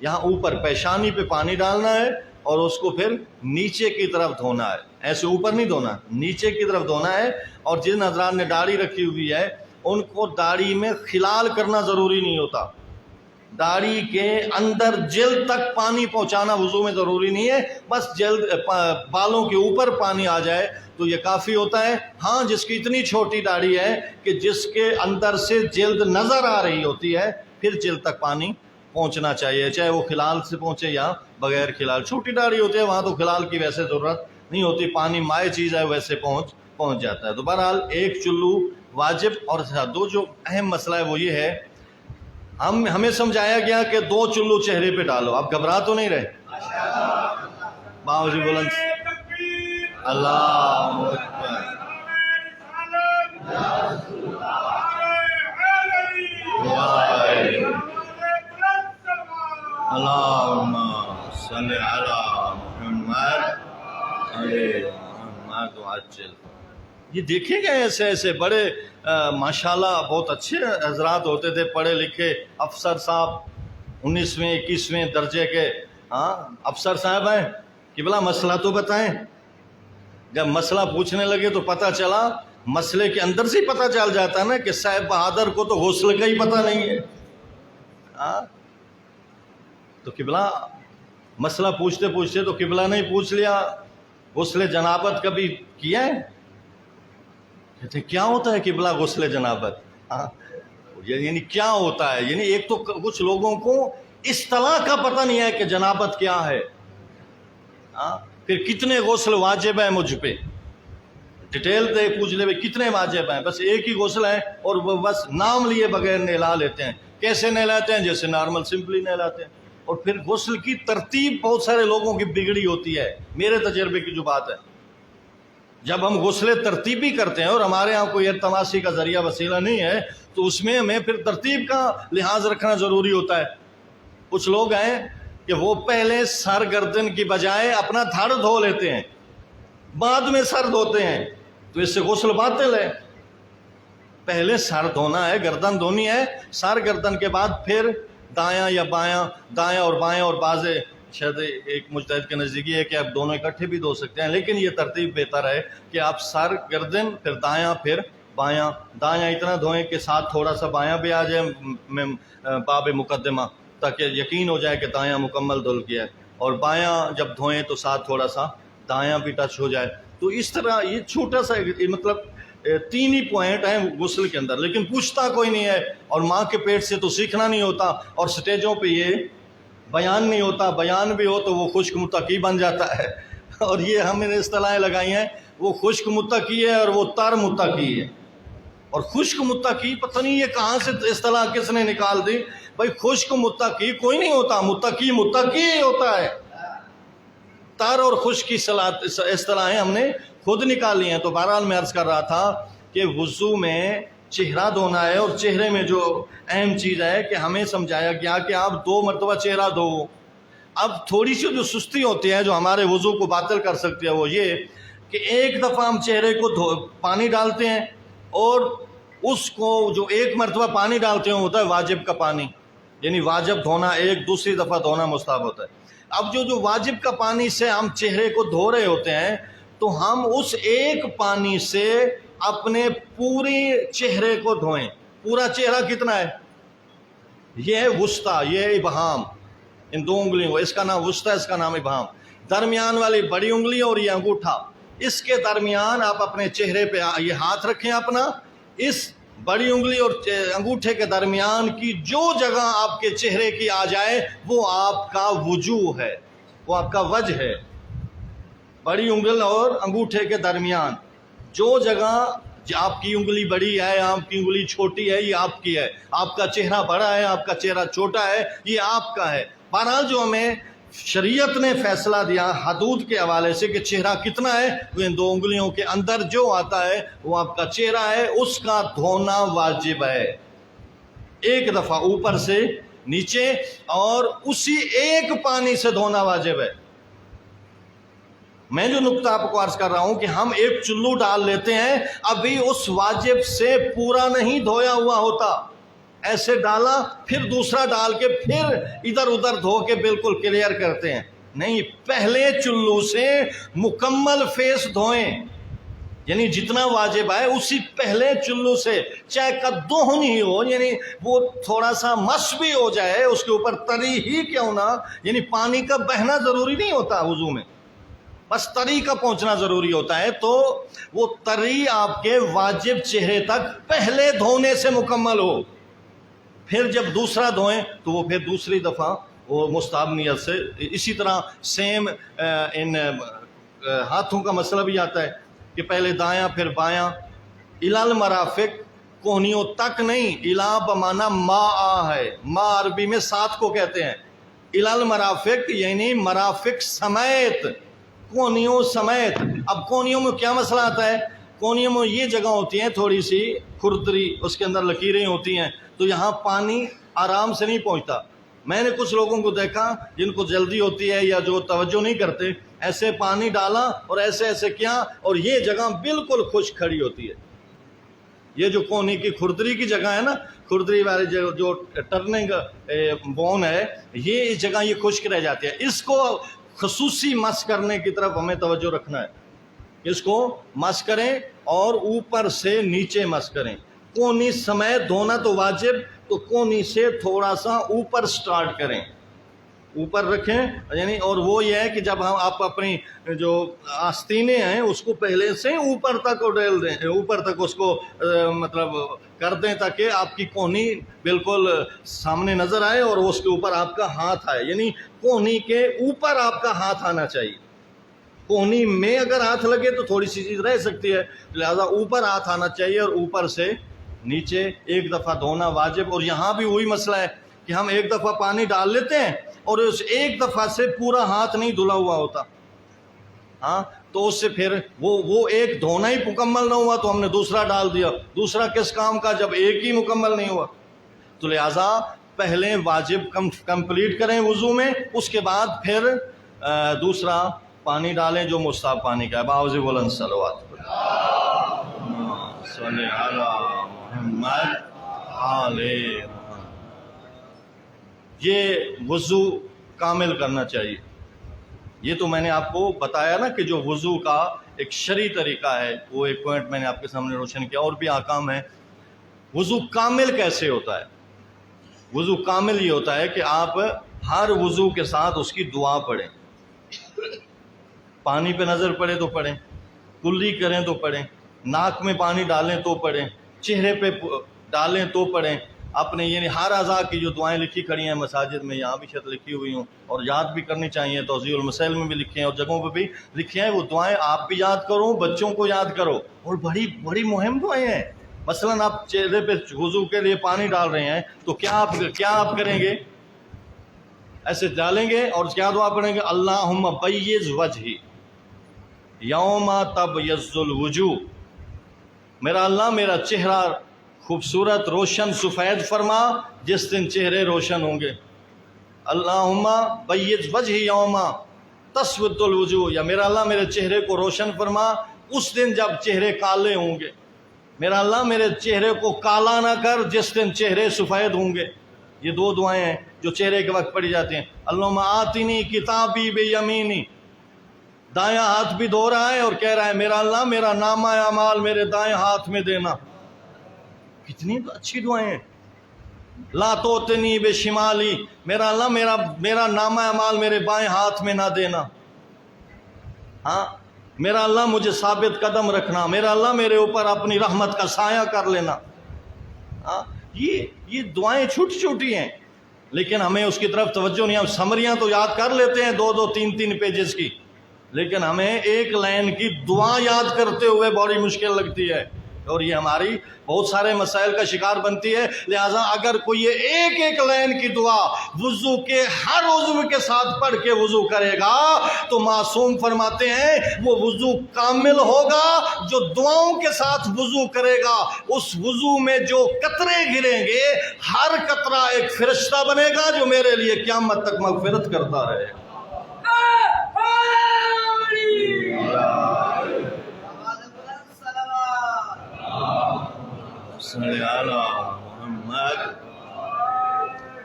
یہاں اوپر پیشانی پہ پانی ڈالنا ہے اور اس کو پھر نیچے کی طرف دھونا ہے، ایسے اوپر نہیں دھونا، نیچے کی طرف دھونا ہے۔ اور جن حضرات نے داڑھی رکھی ہوئی ہے ان کو داڑھی میں خلال کرنا ضروری نہیں ہوتا، داڑھی کے اندر جلد تک پانی پہنچانا وضو میں ضروری نہیں ہے، بس جلد بالوں کے اوپر پانی آ جائے تو یہ کافی ہوتا ہے۔ ہاں، جس کی اتنی چھوٹی داڑھی ہے کہ جس کے اندر سے جلد نظر آ رہی ہوتی ہے، پھر جلد تک پانی پہنچنا چاہیے، چاہے وہ خلال سے پہنچے یا بغیر خلال۔ چھوٹی داڑھی ہوتی ہے وہاں تو خلال کی ویسے ضرورت نہیں ہوتی، پانی مائع چیز ہے ویسے پہنچ جاتا ہے۔ تو بہرحال ایک چلو واجب۔ اور 2 جو اہم مسئلہ ہے وہ یہ ہے، ہمیں سمجھایا گیا کہ 2 چلو چہرے پہ ڈالو، آپ گھبرا تو نہیں رہے؟ باوجی بلند اللہ اکبر، اللہم صلی علی محمد محمد وعجل۔ یہ دیکھے گئے ایسے بڑے ماشاءاللہ بہت اچھے حضرات ہوتے تھے، پڑھے لکھے افسر صاحب، 19ویں 21ویں درجے کے افسر صاحب ہیں، قبلہ مسئلہ تو بتائیں۔ جب مسئلہ پوچھنے لگے تو پتہ چلا، مسئلے کے اندر سے ہی پتہ چل جاتا ہے نا کہ صاحب بہادر کو تو غسل کا ہی پتہ نہیں ہے۔ تو قبلہ مسئلہ پوچھتے پوچھتے تو قبلہ نے ہی پوچھ لیا، غسل جنابت کبھی کیا ہے؟ کہتے کیا ہوتا ہے قبلہ غسل جنابت؟ یعنی کیا ہوتا ہے؟ یعنی ایک تو کچھ لوگوں کو اصطلاح کا پتہ نہیں ہے کہ جنابت کیا ہے، پھر کتنے غسل واجب ہیں مجھ پہ، ڈیٹیل سے پوچھ لے کتنے واجب ہیں، بس ایک ہی غسل ہے اور وہ بس نام لیے بغیر نہلا لیتے ہیں۔ کیسے نہلاتے ہیں؟ جیسے نارمل سمپلی نہلاتے ہیں۔ اور پھر غسل کی ترتیب بہت سارے لوگوں کی بگڑی ہوتی ہے، میرے تجربے کی جو بات ہے، جب ہم غسل ترتیبی کرتے ہیں، اور ہمارے ہاں کوئی تماسی کا ذریعہ وسیلہ نہیں ہے، تو اس میں ہمیں پھر ترتیب کا لحاظ رکھنا ضروری ہوتا ہے۔ کچھ لوگ ہیں کہ وہ پہلے سر گردن کی بجائے اپنا دھڑ دھو لیتے ہیں، بعد میں سر دھوتے ہیں، تو اس سے غسل باطل ہے۔ پہلے سر دھونا ہے، گردن دھونی ہے، سر گردن کے بعد پھر دایاں یا بایاں، دایاں اور بایاں، اور بعض شاید ایک مجتہد کے نزدیکی ہے کہ آپ دونوں اکٹھے بھی دھو سکتے ہیں، لیکن یہ ترتیب بہتر ہے کہ آپ سر گردن پھر دایاں پھر بایاں، دایاں اتنا دھوئیں کہ ساتھ تھوڑا سا بایاں بھی آ جائے باب مقدمہ، تاکہ یقین ہو جائے کہ دایاں مکمل دھل گیا ہے، اور بایاں جب دھوئیں تو ساتھ تھوڑا سا دایاں بھی ٹچ ہو جائے۔ تو اس طرح یہ چھوٹا سا مطلب 3 ہی پوائنٹ ہیں غسل کے اندر، لیکن پوچھتا کوئی نہیں ہے، اور ماں کے پیٹ سے تو سیکھنا نہیں ہوتا، اور سٹیجوں پہ یہ بیان نہیں ہوتا، بیان بھی ہو تو وہ خشک متقی بن جاتا ہے، اور یہ ہم نے اصطلاحیں لگائی ہیں، وہ خشک متقی ہے اور وہ تر متقی ہے، اور خشک متقی پتہ نہیں یہ کہاں سے اصطلاح کس نے نکال دی. بھائی خشک متقی کوئی نہیں ہوتا، متقی ہی ہوتا ہے. تر اور خشک کی اصطلاحیں ہم نے خود نکالی ہیں. تو بہرحال میں عرض کر رہا تھا کہ وضو میں چہرہ دھونا ہے، اور چہرے میں جو اہم چیز ہے کہ ہمیں سمجھایا گیا کہ آپ 2 مرتبہ چہرہ دھو. اب تھوڑی سی جو سستی ہوتی ہے جو ہمارے وضو کو باطل کر سکتی ہے وہ یہ کہ ایک دفعہ ہم چہرے کو پانی ڈالتے ہیں، اور اس کو جو ایک مرتبہ پانی ڈالتے ہیں ہوتا ہے واجب کا پانی، یعنی واجب دھونا ایک، دوسری دفعہ دھونا مستحب ہوتا ہے. اب جو واجب کا پانی سے ہم چہرے کو دھو رہے ہوتے ہیں تو ہم اس ایک پانی سے اپنے پورے چہرے کو دھوئیں. پورا چہرہ کتنا ہے؟ یہ ہے وسطیٰ، یہ ہے ابہام، ان 2 انگلیوں کو، اس کا نام وسطیٰ، اس کا نام ابہام. درمیان والی بڑی انگلی اور یہ انگوٹھا، اس کے درمیان آپ اپنے چہرے پہ یہ ہاتھ رکھیں اپنا. اس بڑی انگلی اور انگوٹھے کے درمیان کی جو جگہ آپ کے چہرے کی آ جائے وہ آپ کا وجوہ ہے، وہ آپ کا وجہ ہے. بڑی انگل اور انگوٹھے کے درمیان جو جگہ آپ کی انگلی بڑی ہے، آپ کی انگلی چھوٹی ہے، یہ آپ کی ہے. آپ کا چہرہ بڑا ہے، آپ کا چہرہ چھوٹا ہے، یہ آپ کا ہے. بہرحال جو ہمیں شریعت نے فیصلہ دیا حدود کے حوالے سے کہ چہرہ کتنا ہے، وہ ان 2 انگلیوں کے اندر جو آتا ہے وہ آپ کا چہرہ ہے، اس کا دھونا واجب ہے. ایک دفعہ اوپر سے نیچے، اور اسی ایک پانی سے دھونا واجب ہے. میں جو نقطہ آپ کو عرض کر رہا ہوں کہ ہم ایک چلو ڈال لیتے ہیں، ابھی اس واجب سے پورا نہیں دھویا ہوا ہوتا. ایسے ڈالا پھر دوسرا ڈال کے پھر ادھر ادھر دھو کے بالکل کلیئر کرتے ہیں. نہیں، پہلے چلو سے مکمل فیس دھوئیں، یعنی جتنا واجب ہے اسی پہلے چلو سے، چاہے قدون ہی ہو، یعنی وہ تھوڑا سا مس بھی ہو جائے اس کے اوپر، تری ہی کیوں نہ، یعنی پانی کا بہنا ضروری نہیں ہوتا وضو میں، بس تری کا پہنچنا ضروری ہوتا ہے. تو وہ تری آپ کے واجب چہرے تک پہلے دھونے سے مکمل ہو. پھر جب دوسرا دھوئیں تو وہ پھر دوسری دفعہ وہ مستحب نیت سے. اسی طرح سیم ان ہاتھوں کا مسئلہ بھی آتا ہے کہ پہلے دایاں پھر بایاں. الال مرافق، کوہنیوں تک نہیں، الا بمانا ما ہے، ما عربی میں ساتھ کو کہتے ہیں. الال مرافق یعنی مرافق سمیت، کونیوں سمیت. اب کونیوں میں کیا مسئلہ آتا ہے؟ کونیوں میں یہ جگہ ہوتی ہیں تھوڑی سی کھردری، اس کے اندر لکیریں ہوتی ہیں، تو یہاں پانی آرام سے نہیں پہنچتا. میں نے کچھ لوگوں کو دیکھا جن کو جلدی ہوتی ہے یا جو توجہ نہیں کرتے، ایسے پانی ڈالا اور ایسے ایسے کیا، اور یہ جگہ بالکل خشک کھڑی ہوتی ہے. یہ جو کونی کی کھردری کی جگہ ہے نا، کھردری والی جو ٹرننگ بون ہے، یہ اس جگہ یہ خشک رہ جاتی ہے. اس کو خصوصی مس کرنے کی طرف ہمیں توجہ رکھنا ہے. اس کو مس کریں اور اوپر سے نیچے مس کریں. کونی سمیت دھونا تو واجب، تو کونی سے تھوڑا سا اوپر سٹارٹ کریں، اوپر رکھیں، یعنی اور وہ یہ ہے کہ جب آپ اپنی جو آستینے ہیں اس کو پہلے سے اوپر تک ڈال دیں، اوپر تک اس کو مطلب کر دیں تاکہ آپ کی کونی بالکل سامنے نظر آئے اور اس کے اوپر آپ کا ہاتھ آئے. یعنی کونی کے اوپر آپ کا ہاتھ آنا چاہیے. کونی میں اگر ہاتھ لگے تو تھوڑی سی چیز رہ سکتی ہے، لہذا اوپر ہاتھ آنا چاہیے اور اوپر سے نیچے ایک دفعہ دھونا واجب. اور یہاں بھی وہی مسئلہ ہے کہ ہم ایک دفعہ پانی ڈال لیتے ہیں اور اس ایک دفعہ سے پورا ہاتھ نہیں دھلا ہوا ہوتا، ہاں، تو اس سے پھر وہ ایک دھونا ہی مکمل نہ ہوا تو ہم نے دوسرا ڈال دیا. دوسرا کس کام کا جب ایک ہی مکمل نہیں ہوا؟ تو لہٰذا پہلے واجب کمپلیٹ کریں وضو میں، اس کے بعد پھر دوسرا پانی ڈالیں جو مستحب پانی کا ہے. باوضی بلند صلوات صلی علی محمد علیہ. یہ وضو کامل کرنا چاہیے. یہ تو میں نے آپ کو بتایا نا کہ جو وضو کا ایک شرعی طریقہ ہے، وہ ایک پوائنٹ میں نے آپ کے سامنے روشن کیا. اور بھی احکام ہیں. وضو کامل کیسے ہوتا ہے؟ وضو کامل یہ ہوتا ہے کہ آپ ہر وضو کے ساتھ اس کی دعا پڑھیں. پانی پہ نظر پڑے تو پڑھیں، کلی کریں تو پڑھیں، ناک میں پانی ڈالیں تو پڑھیں، چہرے پہ ڈالیں تو پڑھیں. اپنے یعنی ہر اعضاء کی جو دعائیں لکھی کھڑی ہیں مساجد میں، یہاں بھی شاید لکھی ہوئی ہوں اور یاد بھی کرنی چاہیے. توضیح المسائل میں بھی لکھی ہیں اور جگہوں پہ بھی لکھی ہیں. وہ دعائیں آپ بھی یاد کرو، بچوں کو یاد کرو، اور بڑی بڑی مہم دعائیں ہیں. مثلاً آپ چہرے پہ وضو کے لیے پانی ڈال رہے ہیں تو کیا آپ کریں گے؟ ایسے ڈالیں گے اور کیا دعا پڑھیں گے؟ اللہم بیض وجہی یوم تبیض الوجوہ، میرا اللہ میرا چہرہ خوبصورت روشن سفید فرما جس دن چہرے روشن ہوں گے۔ اللہم بیض وجہی یوم تسود الوجوہ، یا میرا اللہ میرے چہرے کو روشن فرما اس دن جب چہرے کالے ہوں گے۔ میرا اللہ میرے چہرے کو کالا نہ کر جس دن چہرے سفید ہوں گے۔ یہ دو دعائیں ہیں جو چہرے کے وقت پڑھی جاتی ہیں۔ اللہم آتنی کتابی بیمینی، دائیں ہاتھ بھی دھو رہا ہے اور کہہ رہا ہے میرا اللہ میرا نامہ اعمال میرے دائیں ہاتھ میں دینا۔ کتنی اچھی دعائیں ہیں۔ لا توتنی بشمالی، میرا اللہ میرا نامہ اعمال میرے بائیں ہاتھ میں نہ دینا۔ ہاں، میرا اللہ مجھے ثابت قدم رکھنا، میرا اللہ میرے اوپر اپنی رحمت کا سایہ کر لینا۔ ہاں، یہ دعائیں چھوٹی چھوٹی ہیں لیکن ہمیں اس کی طرف توجہ نہیں۔ ہم سمریاں تو یاد کر لیتے ہیں 2 3 پیجز کی، لیکن ہمیں ایک لائن کی دعا یاد کرتے ہوئے بڑی مشکل لگتی ہے، اور یہ ہماری بہت سارے مسائل کا شکار بنتی ہے۔ لہٰذا اگر کوئی یہ ایک لائن کی دعا وضو کے ہر عضو کے ساتھ پڑھ کے وضو کرے گا تو معصوم فرماتے ہیں وہ وضو کامل ہوگا۔ جو دعاؤں کے ساتھ وضو کرے گا اس وضو میں جو قطرے گریں گے ہر قطرہ ایک فرشتہ بنے گا جو میرے لیے قیامت تک مغفرت کرتا رہے۔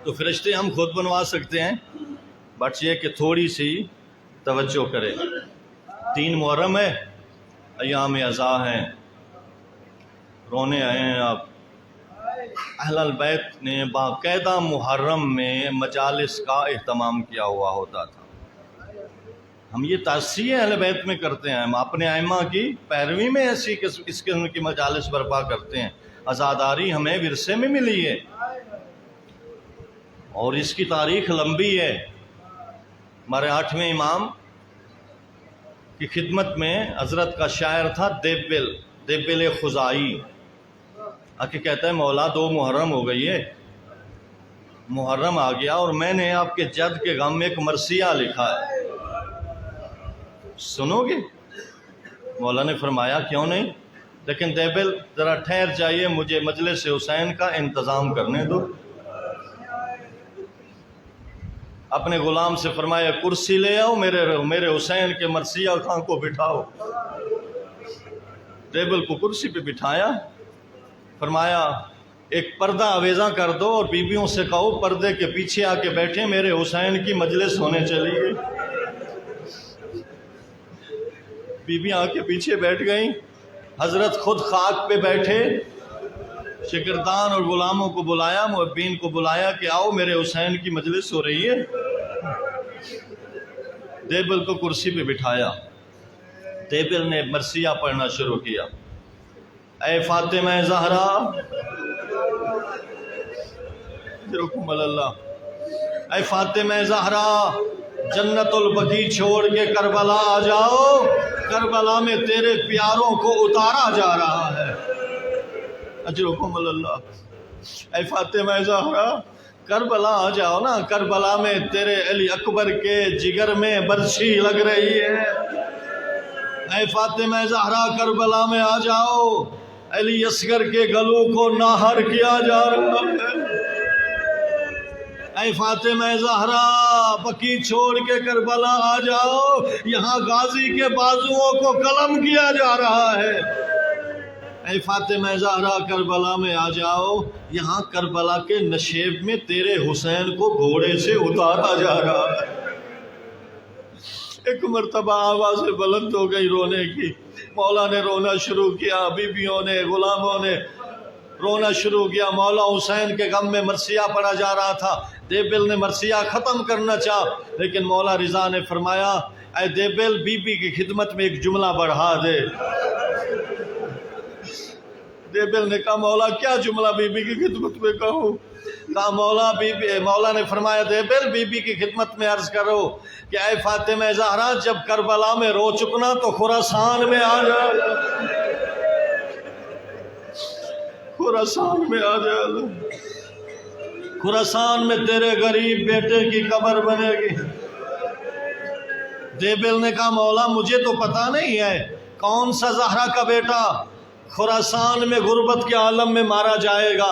تو فرشتے ہم خود بنوا سکتے ہیں، بٹ یہ کہ تھوڑی سی توجہ کرے۔ 3 محرم ہے، ایام عزا ہیں، رونے آئے ہیں آپ۔ اہل البیت نے باقاعدہ محرم میں مجالس کا اہتمام کیا ہوا ہوتا تھا۔ ہم یہ تاثیر اہل بیت میں کرتے ہیں، ہم اپنے ائمہ کی پیروی میں اس قسم کی مجالس برپا کرتے ہیں۔ عزاداری ہمیں ورثے میں ملی ہے اور اس کی تاریخ لمبی ہے۔ ہمارے 8ویں امام کی خدمت میں حضرت کا شاعر تھا دیبل خزائی، آکے کہتا ہے مولا 2 محرم ہو گئی ہے، محرم آ گیا اور میں نے آپ کے جد کے غم میں ایک مرثیہ لکھا ہے، سنو گے؟ مولا نے فرمایا کیوں نہیں، لیکن دیبل ذرا ٹھہر جائیے، مجھے مجلس حسین کا انتظام کرنے دو۔ اپنے غلام سے فرمایا کرسی لے آؤ، میرے حسین کے مرثیہ خان کو بٹھاؤ۔ دیبل کو کرسی پہ بٹھایا، فرمایا ایک پردہ آویزاں کر دو اور بیویوں سے کہو پردے کے پیچھے آ کے بیٹھے، میرے حسین کی مجلس ہونے چلی گئی۔ بیویاں آ کے پیچھے بیٹھ گئیں، حضرت خود خاک پہ بیٹھے، شاگردان اور غلاموں کو بلایا، محبین کو بلایا کہ آؤ میرے حسین کی مجلس ہو رہی ہے۔ دیبل کو کرسی پہ بٹھایا، دیبل نے مرثیہ پڑھنا شروع کیا۔ اے فاطمہ زہرا، رحم اللہ، اے فاطمہ زہرا جنت البقیع چھوڑ کے کربلا آ جاؤ، کربلا میں تیرے پیاروں کو اتارا جا رہا ہے۔ اجرکم اللہ، اے فاطمہ زہرا کربلا آ جاؤ نا، کربلا میں تیرے علی اکبر کے جگر میں برچھی لگ رہی ہے۔ اے فاطمہ زہرا کربلا میں آ جاؤ، علی اصغر کے گلوں کو ناہر کیا جا رہا ہے۔ اے فاطمہ زہرا بقیع چھوڑ کے کربلا آ جاؤ، یہاں غازی کے بازوؤں کو قلم کیا جا رہا ہے۔ اے فاطمہ زہرا کربلا میں آ جاؤ، یہاں کربلا کے نشیب میں تیرے حسین کو گھوڑے سے اتارا جا رہا ہے۔ ایک مرتبہ آوازیں بلند ہو گئی رونے کی، مولا نے رونا شروع کیا، بیویوں نے غلاموں نے رونا شروع کیا۔ مولا حسین کے غم میں مرثیہ پڑھا جا رہا تھا، دیبل نے مرثیہ ختم کرنا چاہا لیکن مولا رضا نے فرمایا اے دیبل بی بی کی خدمت میں ایک جملہ بڑھا دے۔ دیبل نے کہا مولا کیا جملہ بی بی کی خدمت میں کہوں؟ کہا مولا نے فرمایا دیبل بی بی کی خدمت میں عرض کرو کہ اے فاطمہ زہرا جب کربلا میں رو چکنا تو خراسان میں آ جا۔ خراسان میں آ جا، خراسان میں تیرے غریب بیٹے کی قبر بنے گی۔ دیبل نے کہا مولا مجھے تو پتہ نہیں ہے کون سا زہرا کا بیٹا خراسان میں غربت کے عالم میں مارا جائے گا۔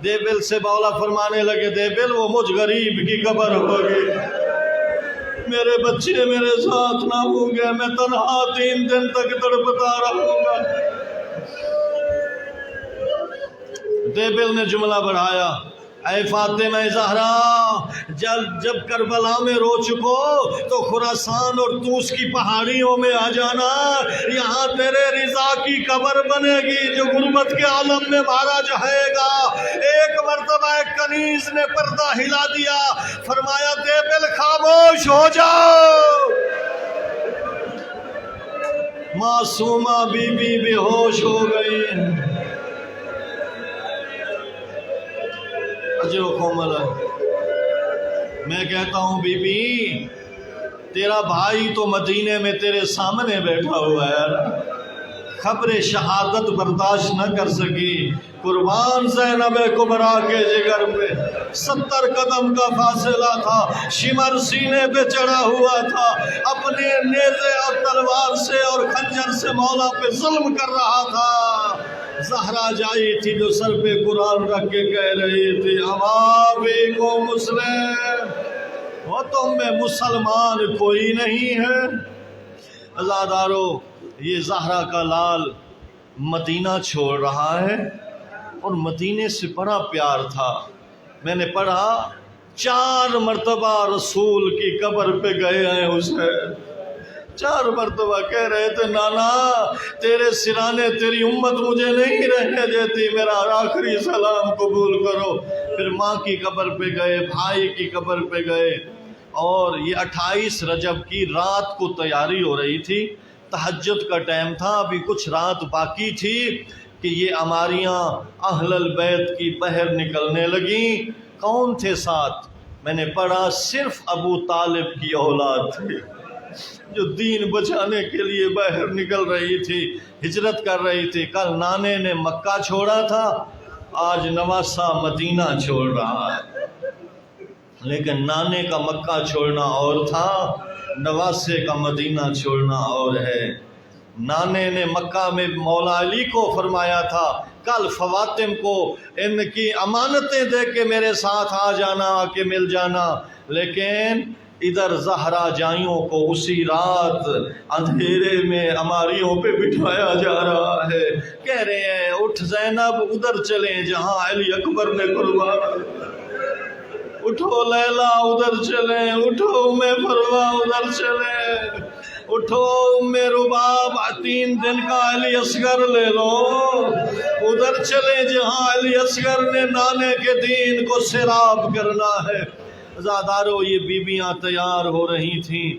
دیبل سے مولا فرمانے لگے دیبل وہ مجھ غریب کی قبر ہوگی، میرے بچے میرے ساتھ نہ ہوں گے، میں تنہا 3 دن تک تڑپتا رہوں گا۔ دیبل نے جملہ بڑھایا، اے فاطمہ زہرا جب کربلا میں رو چکو تو خراسان اور طوس کی پہاڑیوں میں آ جانا، یہاں تیرے رضا کی قبر بنے گی جو غربت کے عالم میں مارا جائے گا۔ ایک مرتبہ ایک کنیز نے پردہ ہلا دیا، فرمایا دیبل خاموش ہو جاؤ۔ معصومہ بی بی بے ہوش ہو گئی۔ میں کہتا ہوں بی بی تیرا بھائی تو مدینے میں تیرے سامنے بیٹھا ہوا ہے، خبر شہادت برداشت نہ کر سکی، قربان زینب کبریٰ کے جگر پہ 70 قدم کا فاصلہ تھا، شمر سینے پہ چڑھا ہوا تھا، اپنے نیزے اور تلوار سے اور خنجر سے مولا پہ ظلم کر رہا تھا۔ زہرا جائی تھی جو سر پہ قرآن رکھ کے کہہ رہی تھی اما بھی کو مسلم، وہ تم میں مسلمان کوئی نہیں ہے۔ عزادارو یہ زہرا کا لال مدینہ چھوڑ رہا ہے اور مدینے سے بڑا پیار تھا۔ میں نے پڑھا 4 مرتبہ رسول کی قبر پہ گئے ہیں حسین، 4 مرتبہ کہہ رہے تھے نانا تیرے سرانے تیری امت مجھے نہیں رہنے دیتی، میرا آخری سلام قبول کرو۔ پھر ماں کی قبر پہ گئے، بھائی کی قبر پہ گئے، اور یہ 28 رجب کی رات کو تیاری ہو رہی تھی، تہجد کا ٹائم تھا، ابھی کچھ رات باقی تھی کہ یہ عماریاں اہل البیت کی بہر نکلنے لگیں۔ کون تھے ساتھ؟ میں نے پڑھا صرف ابو طالب کی اولاد تھی جو دین بچانے کے لیے باہر نکل رہی تھی، ہجرت کر رہی تھی۔ کل نانے نے مکہ چھوڑا تھا، آج نواسہ مدینہ چھوڑ رہا ہے، لیکن نانے کا مکہ چھوڑنا اور تھا، نواسے کا مدینہ چھوڑنا اور ہے۔ نانے نے مکہ میں مولا علی کو فرمایا تھا کل فواتم کو ان کی امانتیں دے کے میرے ساتھ آ جانا، آ کے مل جانا، لیکن ادھر زہرا جائیوں کو اسی رات اندھیرے میں عماریوں پہ بٹھایا جا رہا ہے۔ کہہ رہے ہیں اٹھ زینب ادھر چلیں جہاں علی اکبر نے قربان، اٹھو لیلا ادھر چلیں، اٹھو ام فروا ادھر چلیں، اٹھو ام رباب 3 دن کا علی اصغر لے لو، ادھر چلیں جہاں علی اصغر نے نانے کے دین کو سیراب کرنا ہے۔ عزادارو یہ بیویاں تیار ہو رہی تھیں۔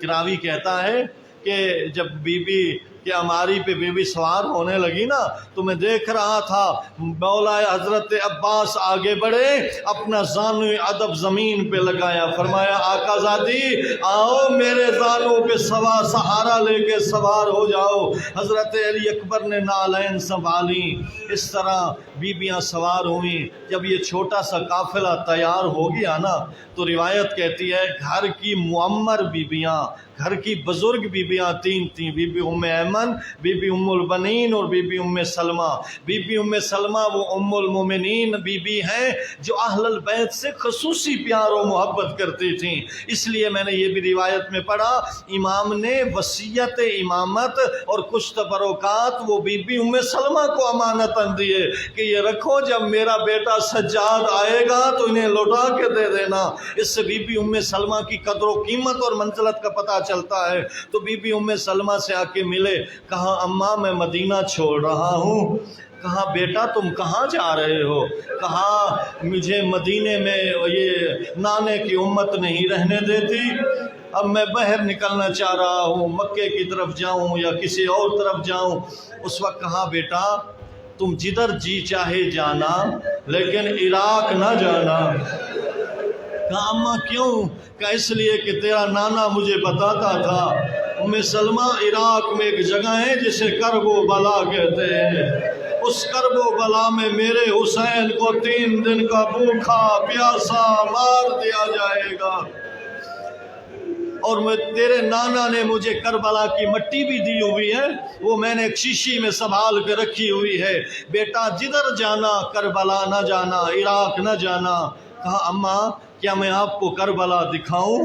کراوی کہتا ہے کہ جب بی بی کہ عماری پہ بی بی سوار ہونے لگی نا تو میں دیکھ رہا تھا مولا حضرت عباس آگے بڑھے، اپنا زانو ادب زمین پہ لگایا، فرمایا آقا زادی آؤ میرے زانو پہ سہارا لے کے سوار ہو جاؤ۔ حضرت علی اکبر نے نالین سنبھالی، اس طرح بیبیاں سوار ہوئیں۔ جب یہ چھوٹا سا قافلہ تیار ہو گیا نا تو روایت کہتی ہے گھر کی معمر بیبیاں، گھر کی بزرگ بیبیاں 3 تھیں، بی بی ام ایمن، بی بی ام البنین اور بی بی ام سلمہ۔ بی بی ام سلمہ وہ ام المومنین بی بی ہیں جو اہل البیت سے خصوصی پیار و محبت کرتی تھیں، اس لیے میں نے یہ بھی روایت میں پڑھا امام نے وصیت امامت اور کچھ تبرکات وہ بی بی ام سلمہ کو امانتاً دیے کہ یہ رکھو، جب میرا بیٹا سجاد آئے گا تو انہیں لوٹا کے دے دینا۔ اس سے بی بی ام سلمہ کی قدر و قیمت اور منزلت کا پتہ چلتا ہے۔ تو بی بی ام سلمہ سے آ کے ملے، کہا اماں میں مدینہ چھوڑ رہا ہوں۔ کہا بیٹا تم کہاں جا رہے ہو؟ کہا مجھے مدینے میں یہ نانے کی امت نہیں رہنے دیتی، اب میں باہر نکلنا چاہ رہا ہوں، مکے کی طرف جاؤں یا کسی اور طرف جاؤں۔ اس وقت کہا بیٹا تم جدھر جی چاہے جانا لیکن عراق نہ جانا۔ کہا اماں کیوں؟ کہ اس لیے کہ تیرا نانا مجھے بتاتا تھا ام سلمہ عراق میں ایک جگہ ہے جسے کرب و بلا کہتے ہیں، اس کرب و بلا میں میرے حسین کو 3 دن کا بھوکا پیاسا مار دیا جائے گا، اور تیرے نانا نے مجھے کربلا کی مٹی بھی دی ہوئی ہے، وہ میں نے ایک شیشی میں سنبھال کے رکھی ہوئی ہے، بیٹا جدھر جانا کربلا نہ جانا، عراق نہ جانا۔ کہا اماں کیا میں آپ کو کربلا دکھاؤں؟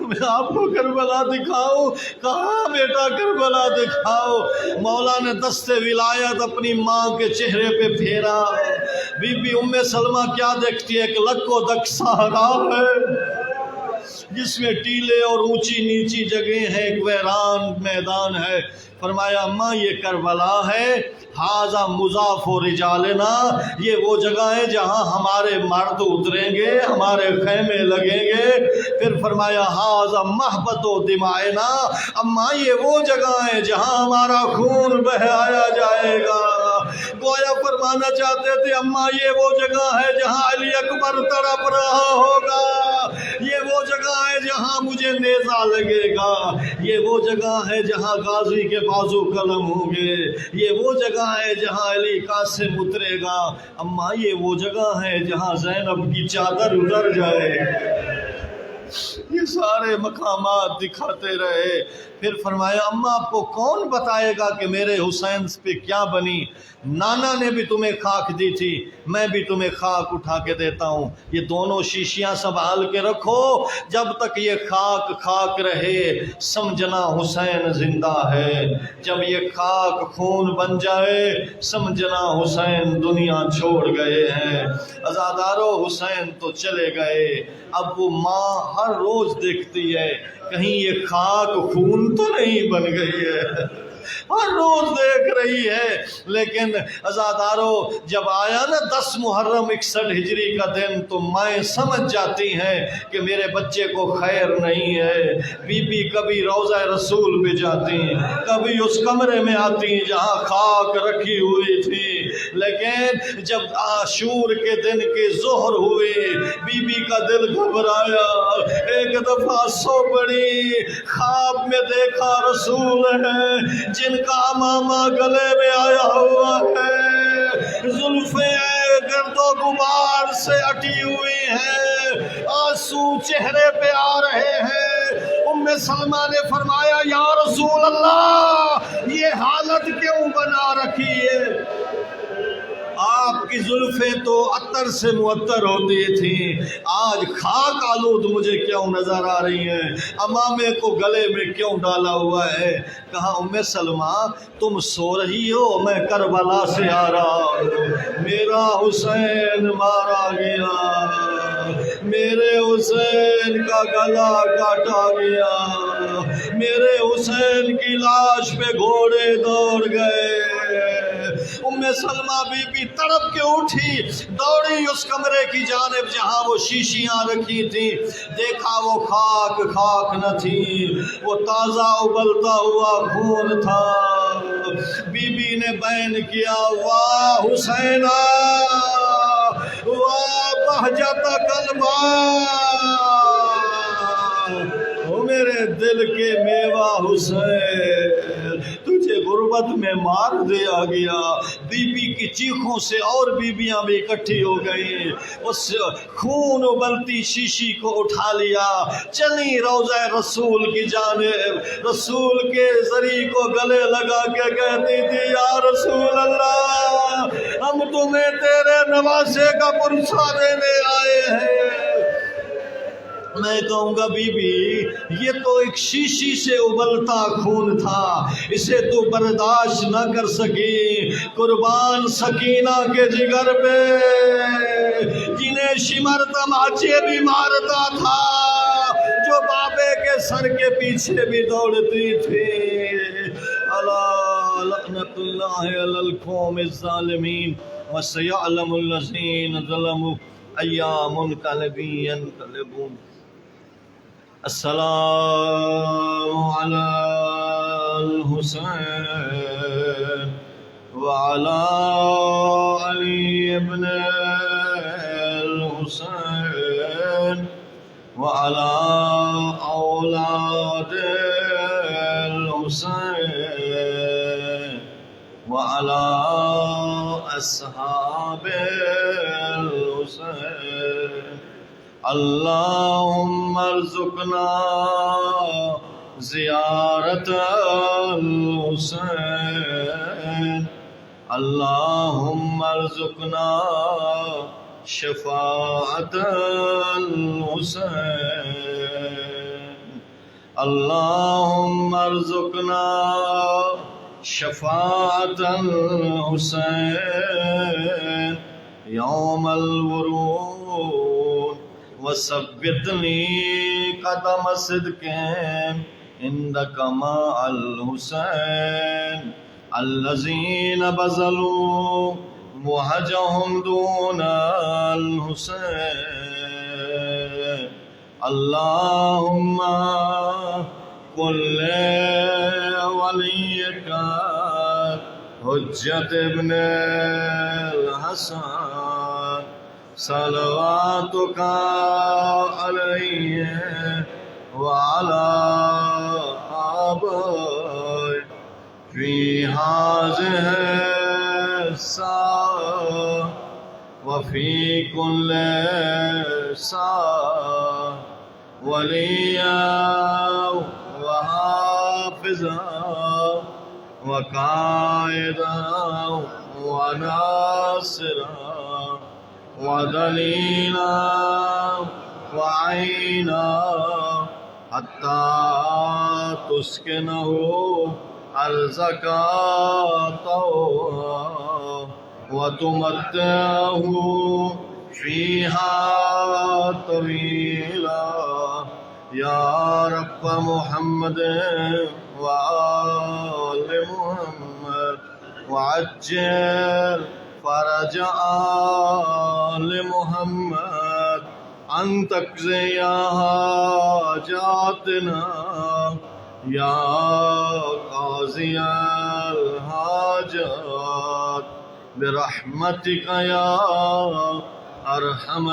میں آپ کو کربلا دکھاؤں؟ کہاں بیٹا کربلا دکھاؤ۔ مولا نے دست ولایت اپنی ماں کے چہرے پہ پھیرا، بی بی ام سلمہ کیا دیکھتی ہے؟ ایک لک و دک صحرا ہے جس میں ٹیلے اور اونچی نیچی جگہیں ہیں، ایک ویران میدان ہے۔ فرمایا اماں یہ کربلا ہے، ھذا مضاف و رجالنا، یہ وہ جگہ ہے جہاں ہمارے مرد اتریں گے، ہمارے خیمے لگیں گے۔ پھر فرمایا ھذا مہبط و دمائنا، اماں یہ وہ جگہ ہے جہاں ہمارا خون بہایا جائے گا۔ گویا فرمانا چاہتے تھے اماں یہ وہ جگہ ہے جہاں علی اکبر تڑپ رہا ہوگا، یہ وہ جگہ ہے جہاں مجھے نیزہ لگے گا، یہ وہ جگہ ہے جہاں غازی کے بازو قلم ہوں گے، یہ وہ جگہ ہے جہاں علی قاسم اترے گا، اماں یہ وہ جگہ ہے جہاں زینب کی چادر اتر جائے۔ یہ سارے مقامات دکھاتے رہے۔ پھر فرمایا اماں آپ کو کون بتائے گا کہ میرے حسین پہ کیا بنی؟ نانا نے بھی تمہیں خاک دی تھی، میں بھی تمہیں خاک اٹھا کے دیتا ہوں، یہ دونوں شیشیاں سنبھال کے رکھو، جب تک یہ خاک خاک رہے سمجھنا حسین زندہ ہے، جب یہ خاک خون بن جائے سمجھنا حسین دنیا چھوڑ گئے ہیں۔ عزادارو حسین تو چلے گئے، اب وہ ماں ہر روز دیکھتی ہے کہیں یہ خاک خون تو نہیں بن گئی ہے، ہر روز دیکھ رہی ہے۔ لیکن عزادارو جب آیا نا 10 محرم 61 ہجری کا دن تو مائیں سمجھ جاتی ہیں کہ میرے بچے کو خیر نہیں ہے۔ بی بی کبھی روضہ رسول میں جاتی، کبھی اس کمرے میں آتی جہاں خاک رکھی ہوئی تھی، لیکن جب عاشور کے دن کی ظہر ہوئی بی بی کا دل گھبرایا، ایک دفعہ سو پڑی، خواب میں دیکھا رسول ہے جن کا امامہ گلے میں آیا ہوا ہے، زلفیں گرد و غبار سے اٹی ہوئی ہیں، آنسو چہرے پہ آ رہے ہیں۔ ام سلمہ نے فرمایا یا رسول اللہ یہ حالت کیوں بنا رکھی ہے؟ آپ کی زلفیں تو عطر سے معطر ہوتی تھیں، آج خاک آلود مجھے کیوں نظر آ رہی ہیں؟ امامے کو گلے میں کیوں ڈالا ہوا ہے؟ کہا ام سلمہ تم سو رہی ہو، میں کربلا سے آ رہا ہوں، میرا حسین مارا گیا، میرے حسین کا گلا کاٹا گیا، میرے حسین کی لاش پہ گھوڑے دوڑ گئے۔ ام سلمہ بی بی تڑپ کے اٹھی، دوڑی اس کمرے کی جانب جہاں وہ شیشیاں رکھی تھی، دیکھا وہ خاک خاک نہ تھی، وہ تازہ ابلتا ہوا خون تھا۔ بی بی نے بیان کیا واہ حسینہ واہ بہجت قلبا، او میرے دل کے میوہ حسین تجھے غربت میں مار دیا گیا۔ بی بی کی چیخوں سے اور بیویاں بھی اکٹھی ہو گئی، اس خون ابلتی شیشی کو اٹھا لیا، چلی روضہ رسول کی جانب، رسول کے زری کو گلے لگا کے کہتی تھی یا رسول اللہ ہم تمہیں تیرے نواسے کا پرسہ دینے آئے ہیں۔ میں کہوں گا بی بی یہ تو ایک شیشی سے ابلتا خون تھا، اسے تو برداشت نہ کر سکی، قربان سکینہ کے جگر پہ جنہیں شمر تماچے بھی مارتا تھا، جو بابے کے سر کے پیچھے بھی دوڑتی تھی۔ الا لعنت اللہ علی القوم الظالمین وسیعلم الذین ظلموا ایام انقلبی ینقلبون۔ السلام علی الحسین وعلی علی ابن الحسین وعلی أولاد الحسين وعلى أصحاب الحسين اللهم ارزقنا زيارة الحسين اللهم ارزقنا شفاعة الحسين اللهم ارزقنا شفاعة الحسين يوم الورود وثبتني قدم صدق عندك مع الحسين الذين بذلوا وهجهم دون الحسين اللهم كل وليك حجة ابن الحسن صلواتك عليه وعلى آبائه في هذه الساعة وفي كل ساعة وليا وحافظا وقائدا وناصرا ودليلا وعينا حتى تسكنه أرزك طوعا وتمتعه فيها طويلا يا رب محمد وآل محمد وعجل فرج آل محمد أن تقضي حاجاتنا يا قاضي الحاجات برحمتك يا أرحم